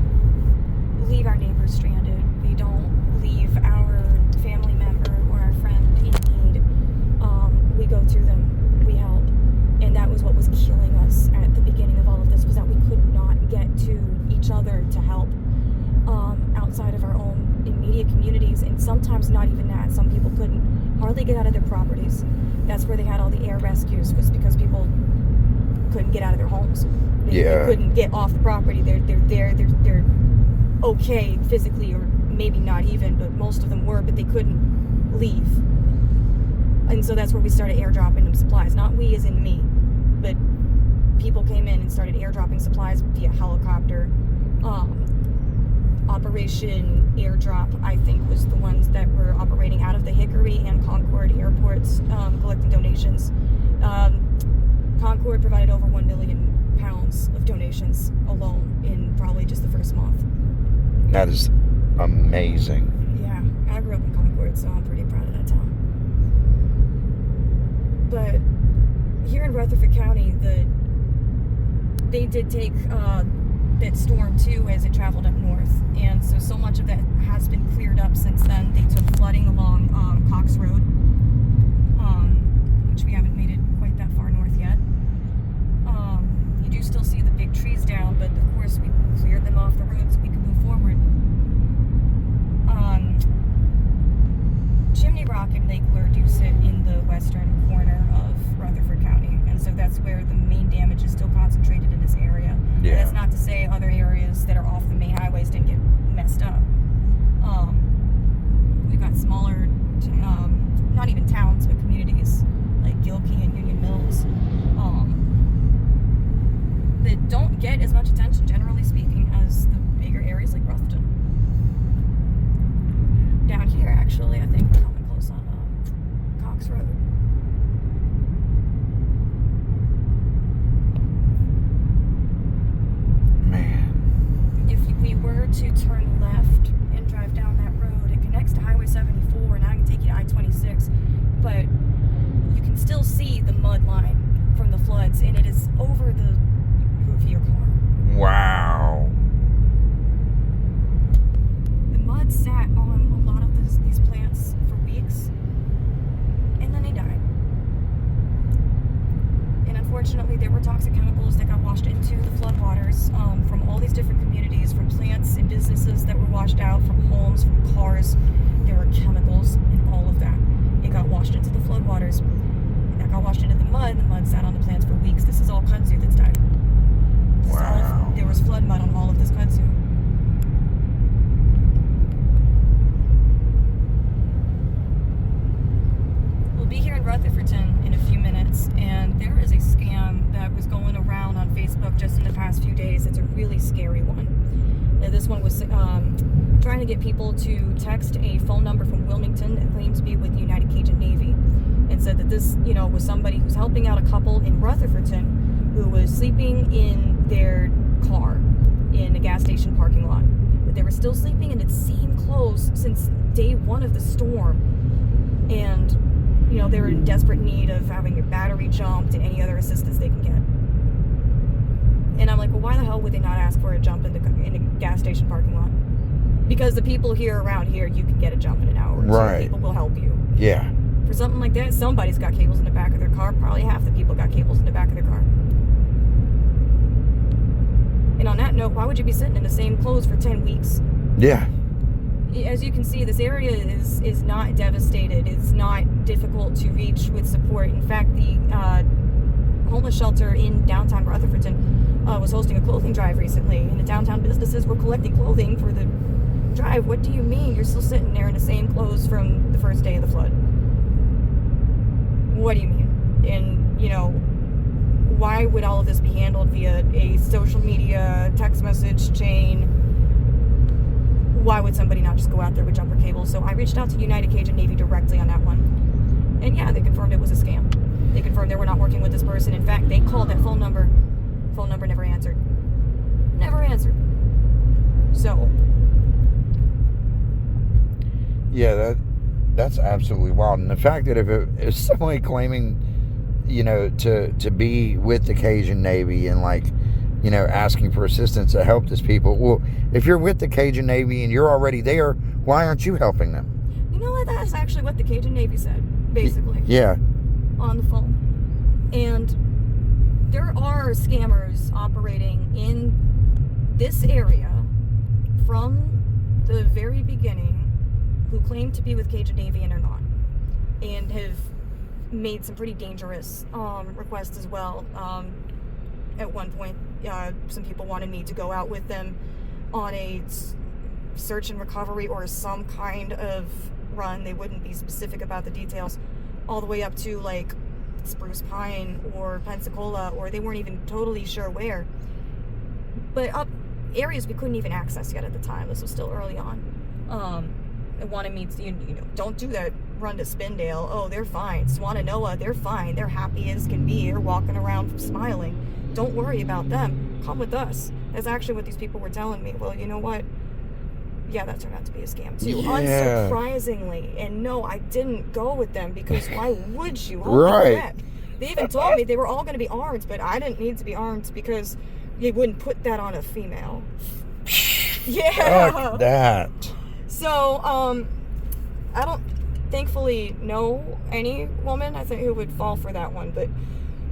leave our neighbors stranded. We don't leave our family member or our friend in need. We go communities, and sometimes not even that. Some people couldn't hardly get out of their properties. That's where they had all the air rescues, was because people couldn't get out of their homes. They couldn't get off the property. They're okay physically, or maybe not even, but most of them were, but they couldn't leave. And so that's where we started airdropping them supplies. Not we as in me, but people came in and started airdropping supplies via helicopter. Operation Airdrop, I think, was the ones that were operating out of the Hickory and Concord airports, collecting donations. Concord provided over 1 million pounds of donations alone in probably just the first month. That is amazing. Yeah, I grew up in Concord, so I'm pretty proud of that town. But here in Rutherford County, they did take that storm too as it traveled up north, and so much of that has been cleared up since then. They took flooding along Cox Road, which we haven't made it quite that far north yet. You do still see the big trees down, but of course we cleared them off the road so we can move forward. Chimney Rock and Lake Lure do sit in the western corner of Rutherford County, and so that's where the main damage is still concentrated in this area. Yeah. And that's not to say other areas that are off the main highways didn't get messed up. We've got smaller, not even towns, but communities like Gilkey and Union Mills that don't get as much attention, generally speaking, as the bigger areas like Roughton. Down here, actually, I think we're coming close on Cox Road. Man. If we were to turn left and drive down that road, it connects to Highway 74, and now I can take you to I-26, but you can still see the mud line from the floods, and it is over the roof of your car. Wow. The mud sat on a lot of these plants for weeks, and then they died. And unfortunately, there were toxic chemicals that got washed into the floodwaters from all these different communities, from plants and businesses that were washed out, from homes, from cars. There were chemicals in all of that. It got washed into the floodwaters. That got washed into the mud. The mud sat on the plants for weeks. This is all kudzu that's died. Wow. There was flood mud on all of this kudzu. We'll be here in Rutherfordton in a few minutes, and there is a scam that was going around on Facebook just in the past few days. It's a really scary one. Now, this one was trying to get people to text a phone number from Wilmington that claimed to be with the United Cajun Navy, and said that this, was somebody who's helping out a couple in Rutherfordton who was sleeping in their car in a gas station parking lot. But they were still sleeping in the same clothes since day one of the storm, and they were in desperate need of having their battery jumped and any other assistance they can get. And I'm like, well, why the hell would they not ask for a jump in the gas station parking lot? Because the people around here, you can get a jump in an hour. Right. So people will help you. Yeah. For something like that, somebody's got cables in the back of their car. Probably half the people got cables in the back of their car. And on that note, why would you be sitting in the same clothes for 10 weeks? Yeah. As you can see, this area is not devastated. It's not difficult to reach with support. In fact, the homeless shelter in downtown Rutherfordton was hosting a clothing drive recently, and the downtown businesses were collecting clothing for the drive. What do you mean you're still sitting there in the same clothes from the first day of the flood? What do you mean? And, why would all of this be handled via a social media text message chain? Why would somebody not just go out there with jumper cables? So I reached out to United Cajun Navy directly on that one. And yeah, they confirmed it was a scam. They confirmed they were not working with this person. In fact, they called that phone number. Phone number never answered. Never answered. So. Yeah, that's absolutely wild. And the fact that if somebody claiming, to be with the Cajun Navy and asking for assistance to help these people. Well, if you're with the Cajun Navy and you're already there, why aren't you helping them? You know what? That's actually what the Cajun Navy said, basically. Yeah. On the phone. And there are scammers operating in this area from the very beginning who claim to be with Cajun Navy and are not, and have made some pretty dangerous requests as well. At one point, some people wanted me to go out with them on a search and recovery or some kind of run. They wouldn't be specific about the details, all the way up to like Spruce Pine or Pensacola, or they weren't even totally sure where. But up areas we couldn't even access yet at the time. This was still early on. It wanted me to, you know, don't do that run to Spindale. Oh, they're fine. Swananoa, they're fine. They're happy as can be. They're walking around smiling. Don't worry about them. Come with us. That's actually what these people were telling me. Well, you know what? Yeah, that turned out to be a scam too. Yeah. Unsurprisingly. And no, I didn't go with them because why would you? Right. Crap. They even told me they were all going to be armed, but I didn't need to be armed because they wouldn't put that on a female. Yeah. Fuck that. So, I don't thankfully know any woman, I think, who would fall for that one, but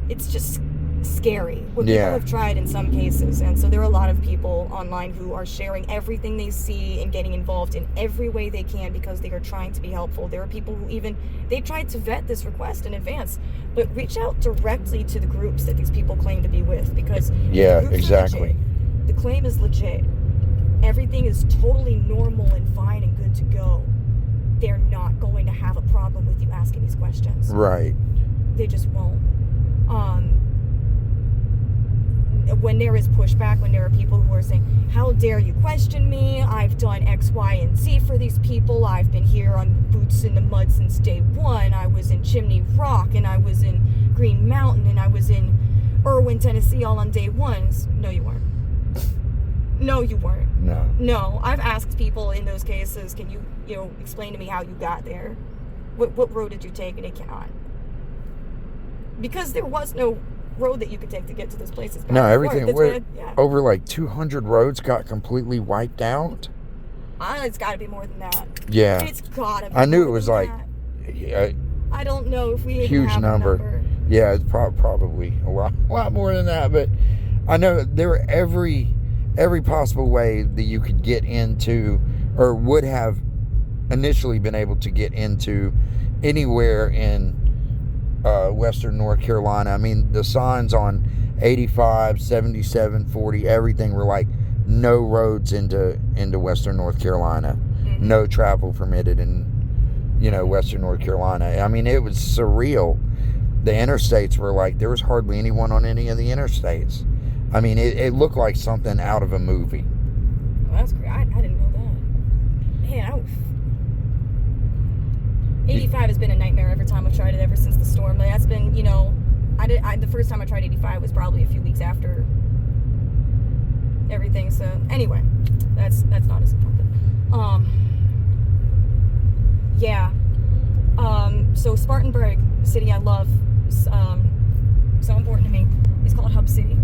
it's just scary what people have tried in some cases. And so there are a lot of people online who are sharing everything they see and getting involved in every way they can because they are trying to be helpful. There are people who even, they tried to vet this request in advance, but reach out directly to the groups that these people claim to be with, because yeah, the groups exactly. are legit. The claim is legit. Everything is totally normal and fine and good to go. They're not going to have a problem with you asking these questions. Right. They just won't. When there is pushback, when there are people who are saying, how dare you question me? I've done X, Y, and Z for these people. I've been here on boots in the mud since day one. I was in Chimney Rock, and I was in Green Mountain, and I was in Irwin, Tennessee all on day one. No, you weren't. No, you weren't. No. No, I've asked people in those cases, can you explain to me how you got there? What road did you take? And they cannot. Because there was no road that you could take to get to those places. No, everything. Over like 200 roads got completely wiped out. It's got to be more than that. Yeah. It's got to be I knew more it was than like... that. Yeah, I don't know if we huge have number. a number. Yeah, it's probably a lot more than that. But I know there were every possible way that you could get into, or would have initially been able to get into anywhere in western North Carolina. I mean, the signs on 85, 77, 40, everything were like no roads into western North Carolina. Mm-hmm. No travel permitted in western North Carolina. I mean, it was surreal. The interstates were like, there was hardly anyone on any of the interstates. I mean, it looked like something out of a movie. Well, that's great. I didn't know that. Man, 85 has been a nightmare every time I've tried it ever since the storm. Like, that's been, the first time I tried 85 was probably a few weeks after everything. So anyway, that's not as important. Yeah. So Spartanburg, city I love, so important to me, is called Hub City.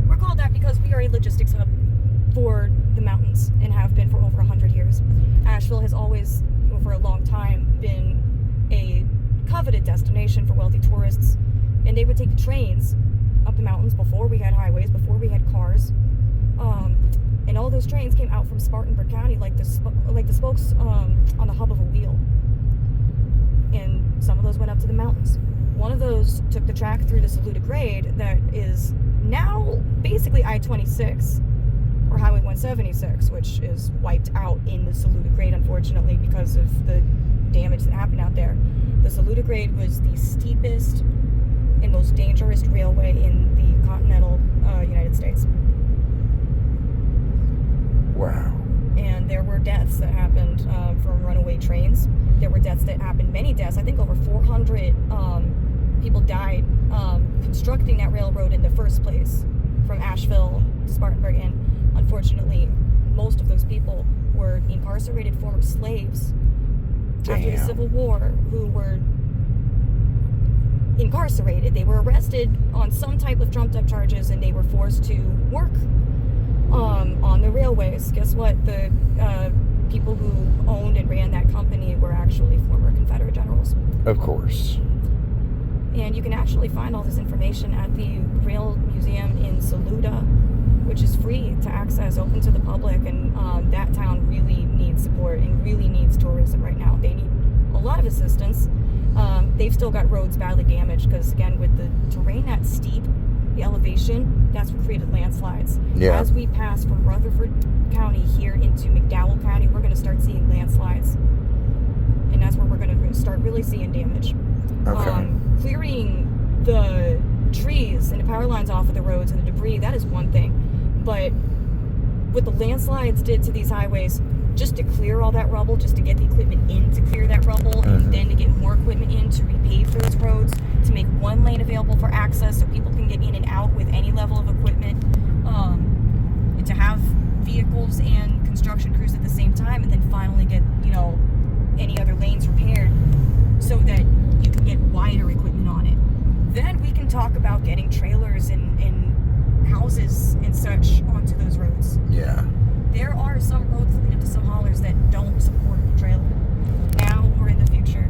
We're called that because we are a logistics hub for the mountains and have been for over 100 years. Asheville has always, for a long time, been a coveted destination for wealthy tourists, and they would take the trains up the mountains before we had highways, before we had cars, and all those trains came out from Spartanburg County like the spokes on the hub of a wheel, and some of those went up to the mountains. One of those took the track through the Saluda Grade that is now basically I-26 or Highway 176, which is wiped out in the Saluda Grade, unfortunately, because of the damage that happened out there. The Saluda Grade was the steepest and most dangerous railway in the continental United States. Wow. And there were deaths that happened from runaway trains. There were deaths that happened, many deaths. I think over 400 people died constructing that railroad in the first place from Asheville to Spartanburg. And unfortunately, most of those people were incarcerated former slaves after the Civil War who were incarcerated. They were arrested on some type of trumped up charges and they were forced to work on the railways. Guess what? The people who owned and ran that company were actually former Confederate generals. Of course. And you can actually find all this information at the Rail Museum in Saluda. which is free to access, open to the public, and that town really needs support and really needs tourism right now. They need a lot of assistance. They've still got roads badly damaged because, again, with the terrain that's steep, the elevation, that's what created landslides. Yeah. As we pass from Rutherford County here into McDowell County, we're going to start seeing landslides. And that's where we're going to start really seeing damage. Okay. Clearing the trees and the power lines off of the roads and the debris, that is one thing. But what the landslides did to these highways, just to clear all that rubble, just to get the equipment in to clear that rubble, and then to get more equipment in to repave those roads, to make one lane available for access so people can get in and out with any level of equipment, and to have vehicles and construction crews at the same time, and then finally get, any other lanes repaired so that you can get wider equipment on it. Then we can talk about getting trailers and houses and such onto those roads. Yeah. There are some roads that lead into some haulers that don't support a trailer now or in the future.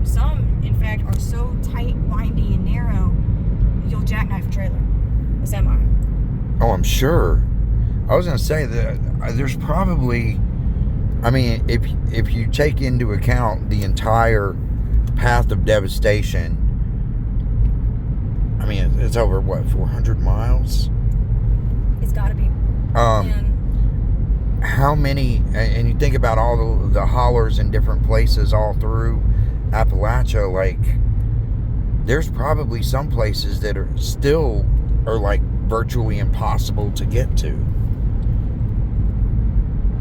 Some, in fact, are so tight, windy, and narrow, you'll jackknife a trailer, a semi. Oh, I'm sure. I was going to say that there's probably, if you take into account the entire path of devastation, it's over, 400 miles? It's got to be. How many, and you think about all the hollers in different places all through Appalachia, there's probably some places that are still virtually impossible to get to.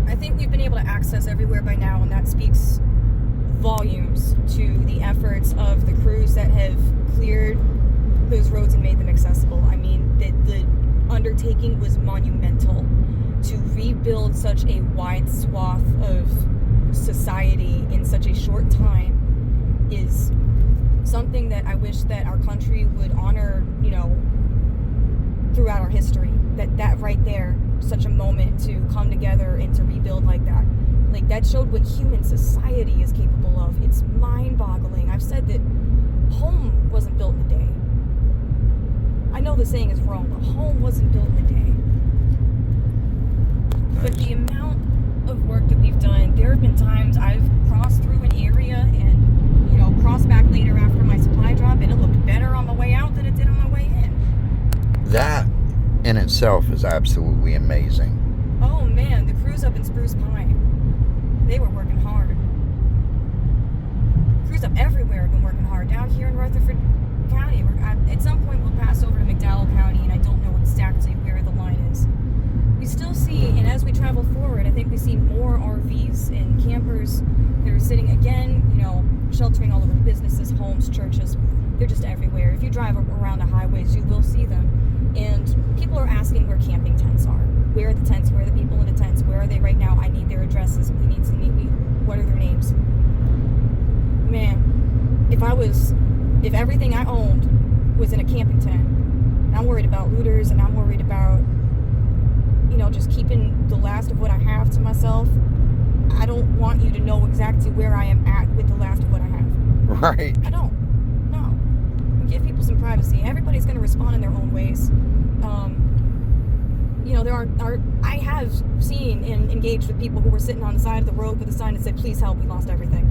I think we've been able to access everywhere by now, and that speaks volumes to the efforts of the crews that have cleared those roads and made them accessible. The undertaking was monumental. To rebuild such a wide swath of society in such a short time is something that I wish that our country would honor, throughout our history. That right there, such a moment to come together and to rebuild like that. That showed what human society is capable of. It's mind-boggling. I've said that home wasn't built in a day. I know the saying is wrong, but home wasn't built in a day. But the amount of work that we've done, there have been times I've crossed through an area and, crossed back later after my supply drop, and it looked better on the way out than it did on my way in. That in itself is absolutely amazing. Oh man, the crews up in Spruce Pine, they were working hard. Crews up everywhere have been working hard. Down here in Rutherford County, at some point we'll pass over to McDowell County, and I don't know exactly where the line is. We still see, and as we travel forward, I think we see more RVs and campers that are sitting again, sheltering all over businesses, homes, churches. They're just everywhere. If you drive around the highways, you will see them. And people are asking where camping tents are. Where are the tents? Where are the people in the tents? Where are they right now? I need their addresses. We need to meet me. What are their names? Man, if everything I owned was in a camping tent, and I'm worried about looters, and I'm worried about just keeping the last of what I have to myself. I don't want you to know exactly where I am at with the last of what I have. Right. I don't. No. Give people some privacy. Everybody's going to respond in their own ways. I have seen and engaged with people who were sitting on the side of the road with a sign that said, "Please help, we lost everything."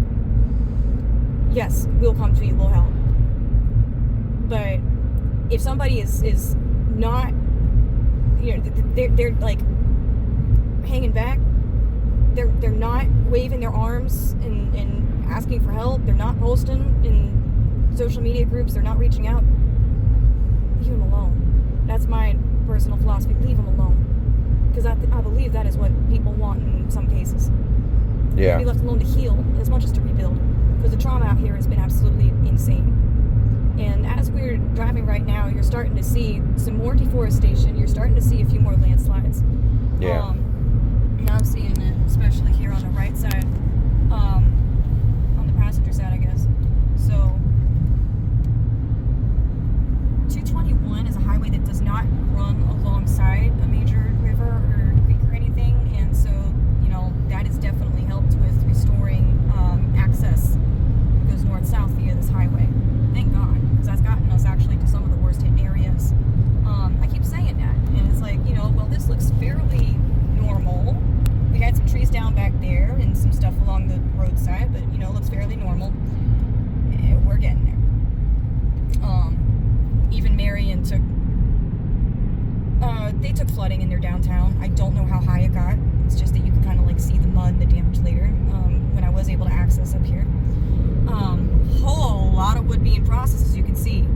Yes, we'll come to you, we'll help. But if somebody is not, they're hanging back, they're not waving their arms and asking for help, they're not posting in social media groups, they're not reaching out, leave them alone. That's my personal philosophy. Leave them alone, because I believe that is what people want in some cases. Yeah. Be left alone to heal as much as to rebuild, because the trauma out here has been absolutely insane. And as we're driving right now, you're starting to see some more deforestation. You're starting to see a few more landslides. Yeah. Now I'm seeing it, especially here on the right side, on the passenger side, I guess. So 221 is a highway that does not run alongside a major river or creek or anything, and so that has definitely helped with restoring access. It goes north-south via this highway. Thank God, because that's gotten us actually to some of the worst hit areas. I keep saying that, and it's process up here. Whole lot of wood being processed, as you can see.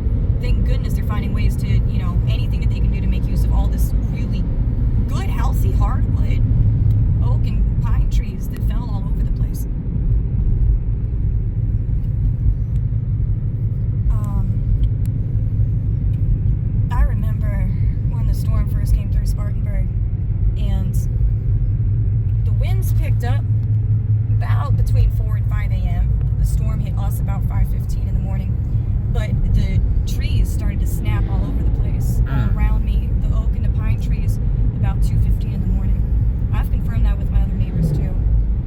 Thank goodness they're finding ways to, anything that they can do to make use of all this really good, healthy hardwood, oak and pine trees that fell all over the place. I remember when the storm first came through Spartanburg, and the winds picked up about between 4 and 5 a.m. The storm hit us about 5:15 in the morning, but the trees started to snap all over the place all around me. The oak and the pine trees about 2:15 in the morning. I've confirmed that with my other neighbors too.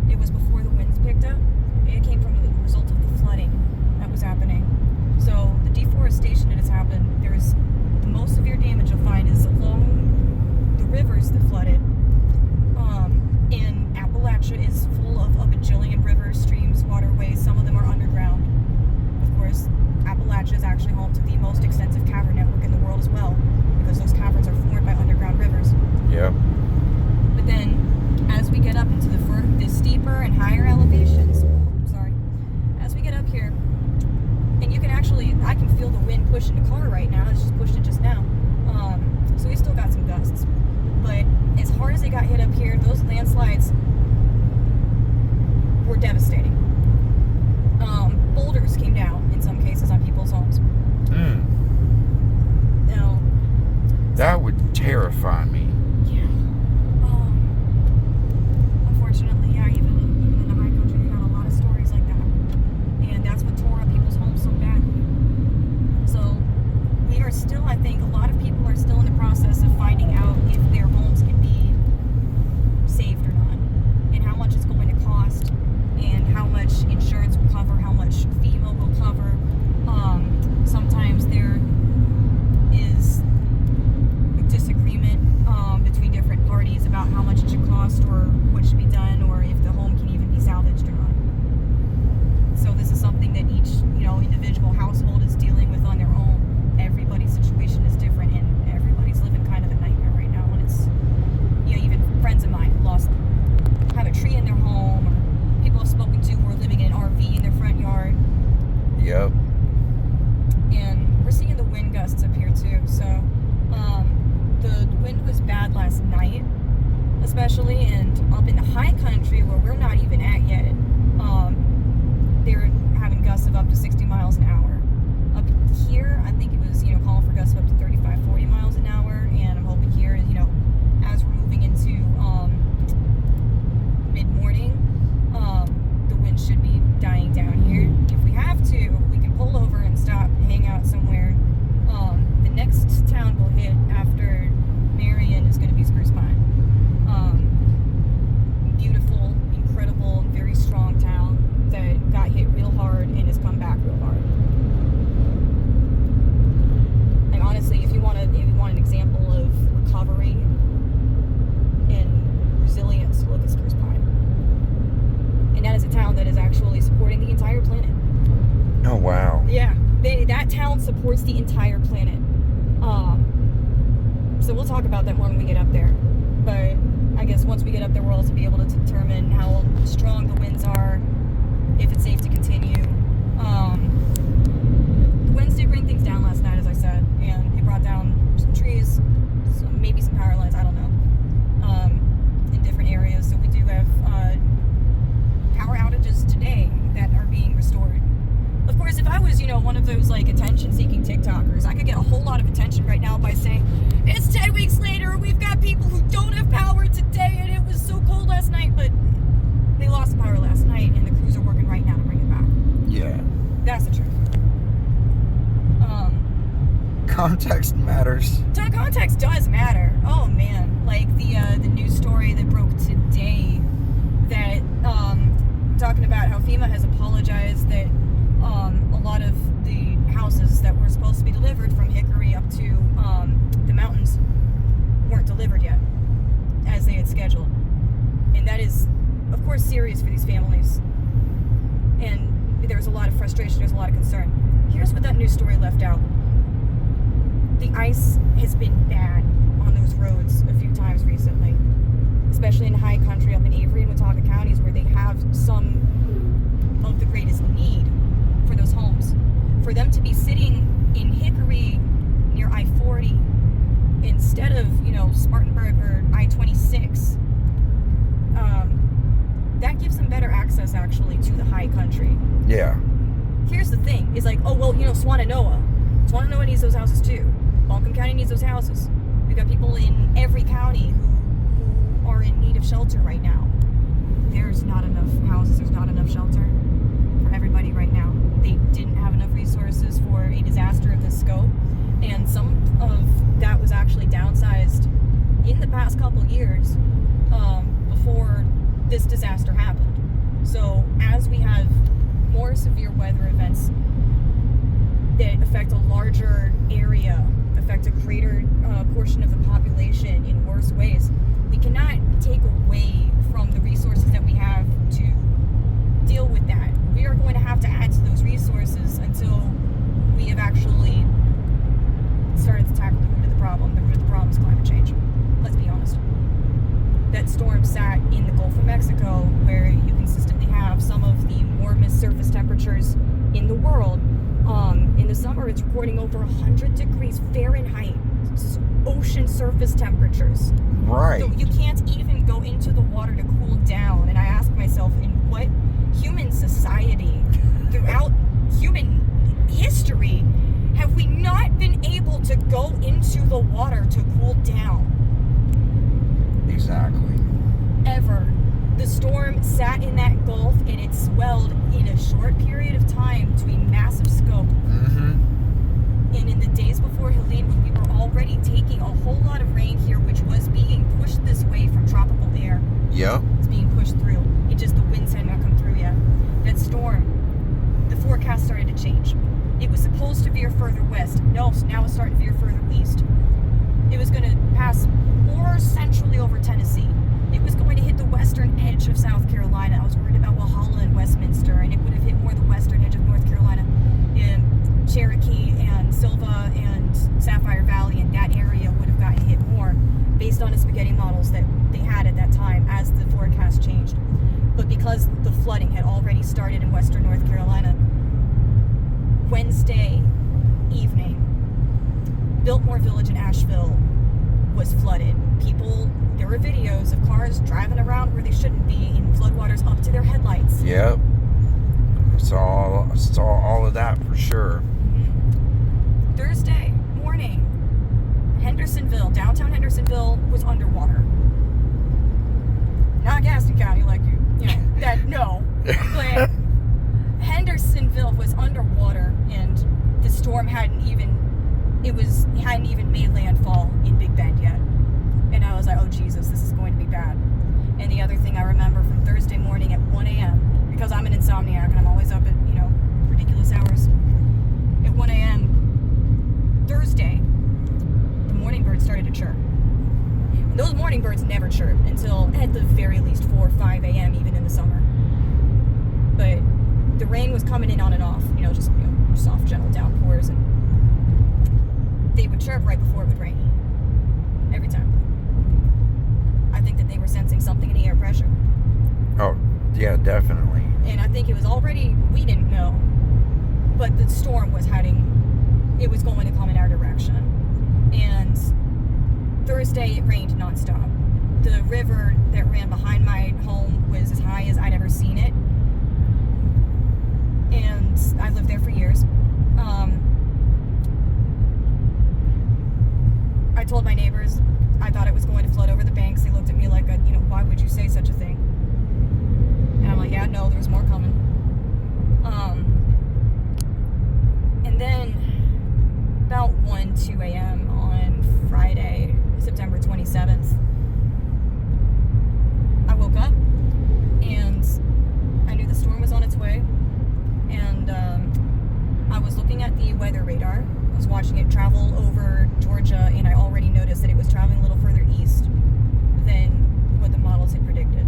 It was before the winds picked up. It came from the result of the flooding that was happening. So the deforestation that has happened, there's the most severe damage you'll find is along the rivers that flooded. And Appalachia is full of a bajillion rivers, streams, waterways. Some of them are underground. Of course, Appalachia is actually home to the most extensive cavern network in the world as well, because those caverns are formed by underground rivers. Yep. But then, as we get up into the steeper and higher elevations, as we get up here, and you can actually, I can feel the wind pushing the car right now. It's just pushed it just now. So we still got some gusts. But as hard as they got hit up here, those landslides were devastating. Boulders came down in some cases on people's homes. Now, that would terrify me. Yeah. Unfortunately, yeah, even in the high country, we got a lot of stories like that. And that's what tore up people's homes so badly. So we are still, I think, a lot of people are still in the process of finding out if their homes can be saved or not, and how much it's going to cost, and how much insurance will cover, how much FEMA will cover. Sometimes there is disagreement between different parties about how much it should cost or what should be done, or if the home can even be salvaged or not. So this is something that each individual household is dealing with on their own. Everybody's situation is different, and everybody's living kind of a nightmare right now. And it's even friends of mine who have a tree in their home, or people I've spoken to who are living in an RV in their front yard. Yep. And we're seeing the wind gusts up here too. So the wind was bad last night, especially, and up in the high country where we're not even at yet, they're having gusts of up to 60 miles an hour. Up here, I think it was, calling for gusts of up to 35, 40 miles an hour, and I'm hoping here, as we're moving into mid-morning, the wind should be dying down here. If we have to, we can pull over and stop, hang out somewhere. The next town we'll hit after Marion is going to be Spruce Pine. Beautiful, incredible, very strong town that got hit real hard and has come back real hard. And honestly, if you want an example of recovery and resilience, look at Spruce Pine. And that is a town that is actually supporting the entire planet. Oh, wow. Yeah, that town supports the entire planet. So we'll talk about that more when we get up there. But I guess once we get up there, we'll also be able to determine how strong the winds are, if it's safe to continue. The winds did bring things down last night, as I said, and it brought down some trees, maybe some power lines, I don't know, in different areas. So we do have power outages today that are being restored. Of course, if I was, one of those attention-seeking TikTokers, I could get a whole lot of attention right now by saying, it's 10 weeks later, we've got people who don't have power today, and it was so cold last night, but they lost the power last night, and the crews are working right now to bring it back. Yeah. That's the truth. Context matters. Context does matter. Oh, man. Like the news story that broke today that, talking about how FEMA has apologized that a lot of the houses that were supposed to be delivered from Hickory up to the mountains weren't delivered yet as they had scheduled. And that is, of course, serious for these families. And there's a lot of frustration, there's a lot of concern. Here's what that news story left out. The ice has been bad on those roads a few times recently, especially in the high country up in Avery and Watauga counties, where they have some of for them to be sitting in Hickory near I-40 instead of, Spartanburg or I-26, that gives them better access, actually, to the high country. Yeah. Here's the thing. It's like, Swananoa. Swananoa needs those houses, too. Buncombe County needs those houses. We've got people in every county who are in need of shelter right now. There's not enough houses. There's not enough shelter for everybody right now. They didn't have enough resources for a disaster of this scope. And some of that was actually downsized in the past couple years before this disaster happened. So as we have more severe weather events that affect a larger area, affect a greater portion of the population in worse ways, we cannot take away from the resources that we have to deal with that. We are going to have to add to those resources until we have actually started to tackle the root of the problem. The root of the problem is climate change. Let's be honest. That storm sat in the Gulf of Mexico, where you consistently have some of the warmest surface temperatures in the world. In the summer, it's recording over 100 degrees Fahrenheit ocean surface temperatures. Right. So you can't even go into the water to cool down. And I ask myself, in what human society throughout human history have we not been able to go into the water to cool down? Exactly. Ever. The storm sat in that Gulf and it swelled in a short period of time to a massive scope. Mm-hmm. And in the days before Helene, when we were already taking a whole lot of rain here, which was being pushed this way from tropical air. Yep. It's being pushed through. It just, the winds had not come through yet. That storm, the forecast started to change. It was supposed to veer further west. No, so now it's starting to veer further east. It was going to pass more centrally over Tennessee. It was going to hit the western edge of South Carolina. I was worried about Walhalla and Westminster, and it would have hit more the western edge of North Carolina. In Cherokee and Silva and Sapphire Valley, and that area would have gotten hit more based on the spaghetti models that they had at that time as the forecast changed. But because the flooding had already started in western North Carolina, Wednesday evening, Biltmore Village in Asheville was flooded. There were videos of cars driving around where they shouldn't be in floodwaters up to their headlights. Yep. Saw all of that for sure. Mm-hmm. Thursday morning, Hendersonville, downtown Hendersonville was underwater. Not Gaston County, like no. But Hendersonville was underwater, and the storm hadn't even made landfall in Big Bend yet. And I was like, oh Jesus, this is going to be bad. And the other thing I remember from Thursday morning at 1 a.m., because I'm an insomniac and I'm always up at, ridiculous hours. At 1 a.m. Thursday, the morning birds started to chirp. And those morning birds never chirp until at the very least 4 or 5 a.m. even in the summer. But the rain was coming in on and off, just soft, gentle downpours, and they would chirp right before it would rain. Every time. I think that they were sensing something in the air pressure. Oh, yeah, definitely. And I think it was already, we didn't know, but the storm was it was going to come in our direction. And Thursday, it rained nonstop. The river that ran behind my home was as high as I'd ever seen it. And I lived there for years. I told my neighbors I thought it was going to flood over the banks. They looked at me like, why would you say such a thing? And I'm like, yeah, no, there's more coming. And then about 2 a.m. on Friday, September 27th, I woke up and I knew the storm was on its way. And I was looking at the weather radar. I was watching it travel over Georgia, and I already noticed that it was traveling a little further east than what the models had predicted.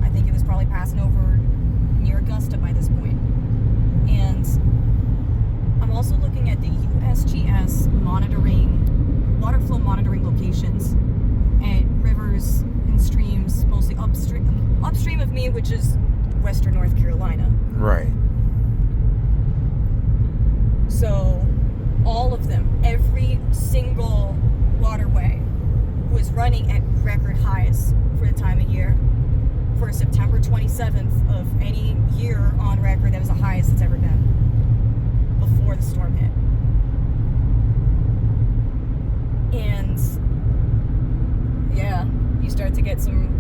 I think it was probably passing over near Augusta by this point. And I'm also looking at the USGS water flow monitoring locations at rivers and streams, mostly upstream of me, which is western North Carolina. Right. running at record highs for the time of year. For September 27th of any year on record, that was the highest it's ever been before the storm hit. And yeah, you start to get some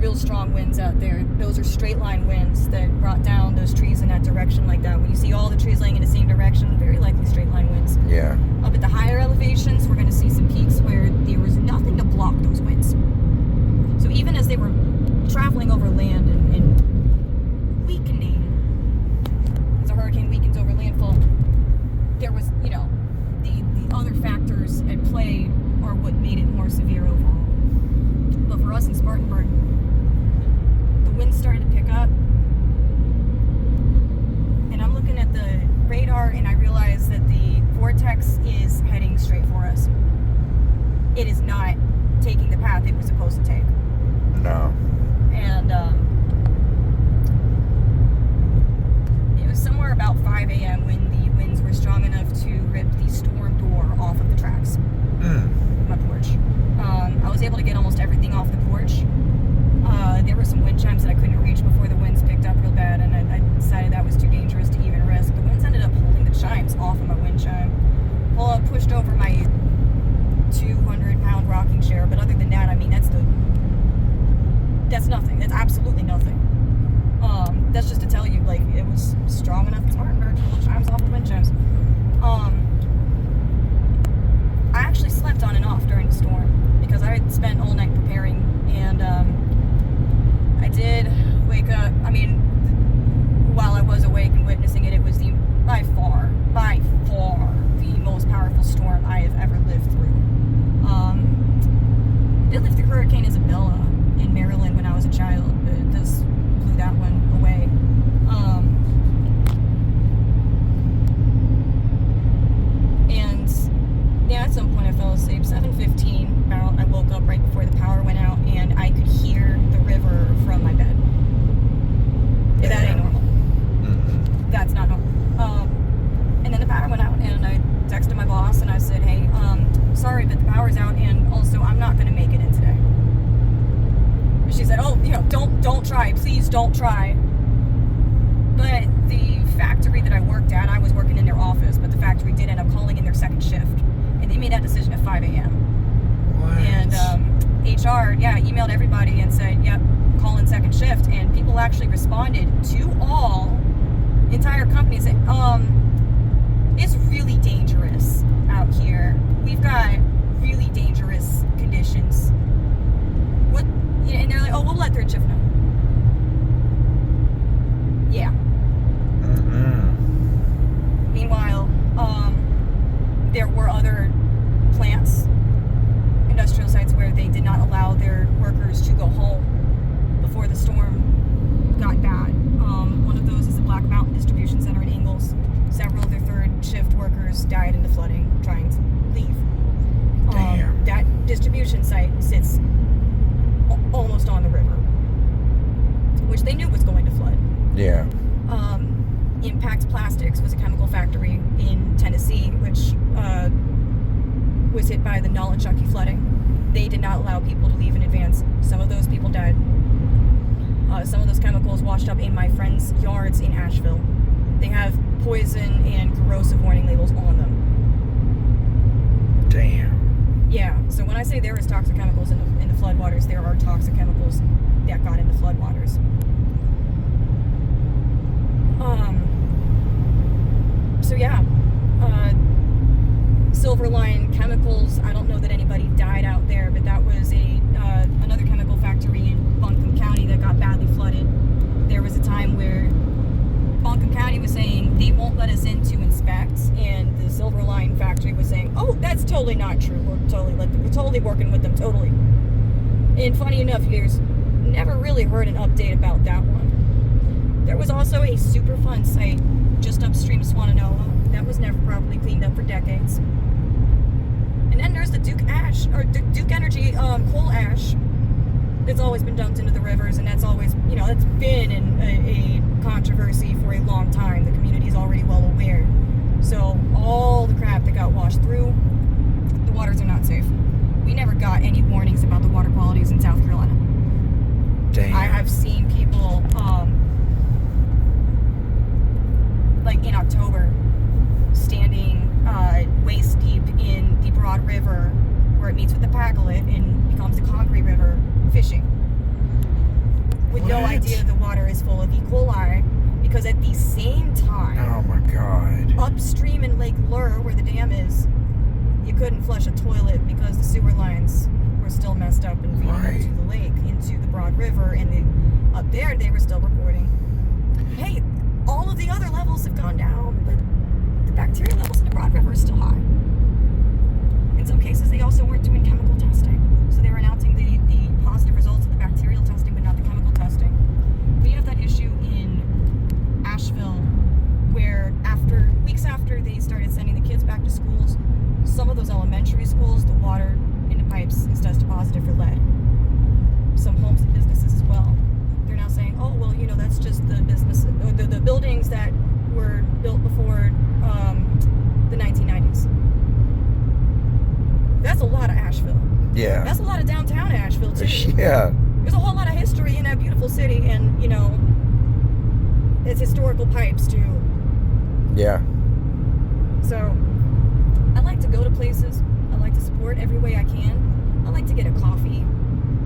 real strong winds out there. Those are straight line winds that brought down those trees in that direction like that. When you see all the trees laying in the same direction, very likely straight line winds. Yeah. Up at the higher elevations, we're going to see some peaks where there was nothing to block those winds. So even as they were traveling over land and weakening, as a hurricane weakens over landfall, there was, you know, the other factors at play are what made it more severe overall. But for us in Spartanburg, the wind started to pick up, and I'm looking at the radar and I realize that the vortex is heading straight for us. It is not taking the path it was supposed to take. No. And it was somewhere about 5 a.m. when the winds were strong enough to rip the storm door off of the tracks. My porch. I was able to get almost everything off the porch. There were some wind chimes that I couldn't reach before the winds picked up real bad, and I decided that was too dangerous to even risk. The winds ended up holding the chimes off of my wind chime. Well, I pushed over my 200-pound rocking chair, but other than that, I mean, that's nothing. That's absolutely nothing. That's just to tell you, like, it was strong enough in Spartanburg to pull the chimes off of wind chimes. I actually slept on and off during the storm because I had spent all night preparing, and I did wake up. I mean, while I was awake and witnessing it, it was by far the most powerful storm I have ever lived through. I did live through Hurricane Isabella in Maryland when I was a child, but this blew that one away. And yeah, at some point I fell asleep. 7:15 about, I woke up right before the power went out, and I could hear the river from my bed. Yeah. That ain't normal. Mm-hmm. That's not normal. And then the power went out, and I texted my boss, and I said, hey, sorry, but the power's out, and also I'm not going to make it in today. And she said, oh, you know, don't try. Please don't try. But the factory that I worked at, I was working in their office, but the factory did end up calling in their second shift. And they made that decision at 5 a.m. What? And HR, emailed everybody and said, yep, call in second shift. And people actually responded to all entire companies saying, it's really dangerous out here. We've got really dangerous conditions. What? And they're like, oh, we'll let third shift know. Yeah. Mm-hmm. Meanwhile, there were other plants, industrial sites, where they did not allow their workers to go home before the storm got bad. One of those is the Black Mountain Distribution Center in Ingalls. Several of their third shift workers died in the flooding trying to leave. Damn. That distribution site sits almost on the river, which they knew was going to flood. Yeah. Impact Plastics was a chemical factory in Tennessee, which was hit by the Nollichucky flooding. They did not allow people to leave in advance. Some of those people died. Some of those chemicals washed up in my friends' yards in Asheville. They have poison and corrosive warning labels on them. Damn. Yeah, so when I say there is toxic chemicals in the floodwaters, there are toxic chemicals that got into floodwaters. So yeah, Silverline Chemicals, I don't know that anybody died out there, but that was another chemical factory in Buncombe County that got badly flooded. There was a time where Buncombe County was saying they won't let us in to inspect, and the Silverline factory was saying, oh, that's totally not true. We're totally working with them, totally. And funny enough, there's never really heard an update about that one. There was also a Superfund site just upstream of Swannanoa that was never properly cleaned up for decades. And then there's the Duke Energy coal ash that's always been dumped into the rivers, and that's always, that's been a controversy for a long time. The community is already well aware. So all the crap that got washed through, the waters are not safe. We never got any warnings about the water Congaree River fishing with no What? idea the water is full of E. coli, because at the same time, Oh my God. upstream in Lake Lure, where the dam is, you couldn't flush a toilet because the sewer lines were still messed up and feeding Right. into the lake, into the Broad River, and up there they were still reporting, hey, all of the other levels have gone down, but the bacteria levels in the Broad River are still high. In some cases, they also weren't doing chemical testing, so they were announcing the positive results of the bacterial testing, but not the chemical testing. We have that issue in Asheville, where weeks after they started sending the kids back to schools, some of those elementary schools, the water in the pipes is tested positive for lead. Some homes and businesses as well. They're now saying, oh, well, that's just the business, or the buildings that were built before the 1990s. That's a lot of Asheville. Yeah. That's a lot of downtown Asheville, too. Yeah. There's a whole lot of history in that beautiful city, and, it's historical pipes, too. Yeah. So, I like to go to places. I like to support every way I can. I like to get a coffee,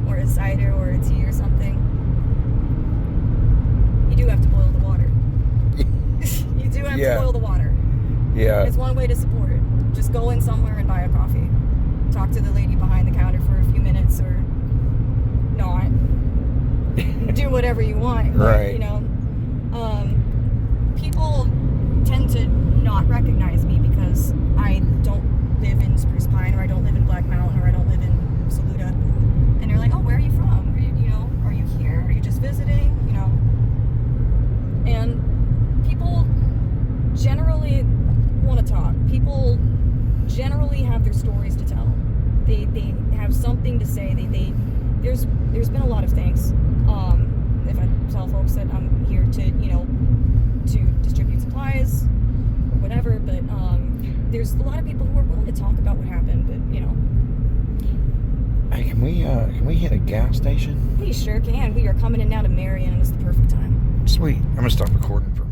or a cider, or a tea, or something. You do have to boil the water. You do have to boil the water. Yeah. It's one way to support it. Just go in somewhere and buy a coffee. Talk to the lady behind the counter for a few minutes, or not. Do whatever you want. Right. People tend to not recognize me because I don't live in Spruce Pine, or I don't live in Black Mountain, or I don't live in Saluda. And they're like, oh, where are you from? Are you here? Are you just visiting? And people generally want to talk. People generally have their stories to tell. They have something to say. There's been a lot of things. If I tell folks that I'm here to distribute supplies or whatever, but there's a lot of people who are willing to talk about what happened. But Hey, can we hit a gas station? we sure can. We are coming in now to Marion, and it's the perfect time. Sweet. I'm gonna stop recording for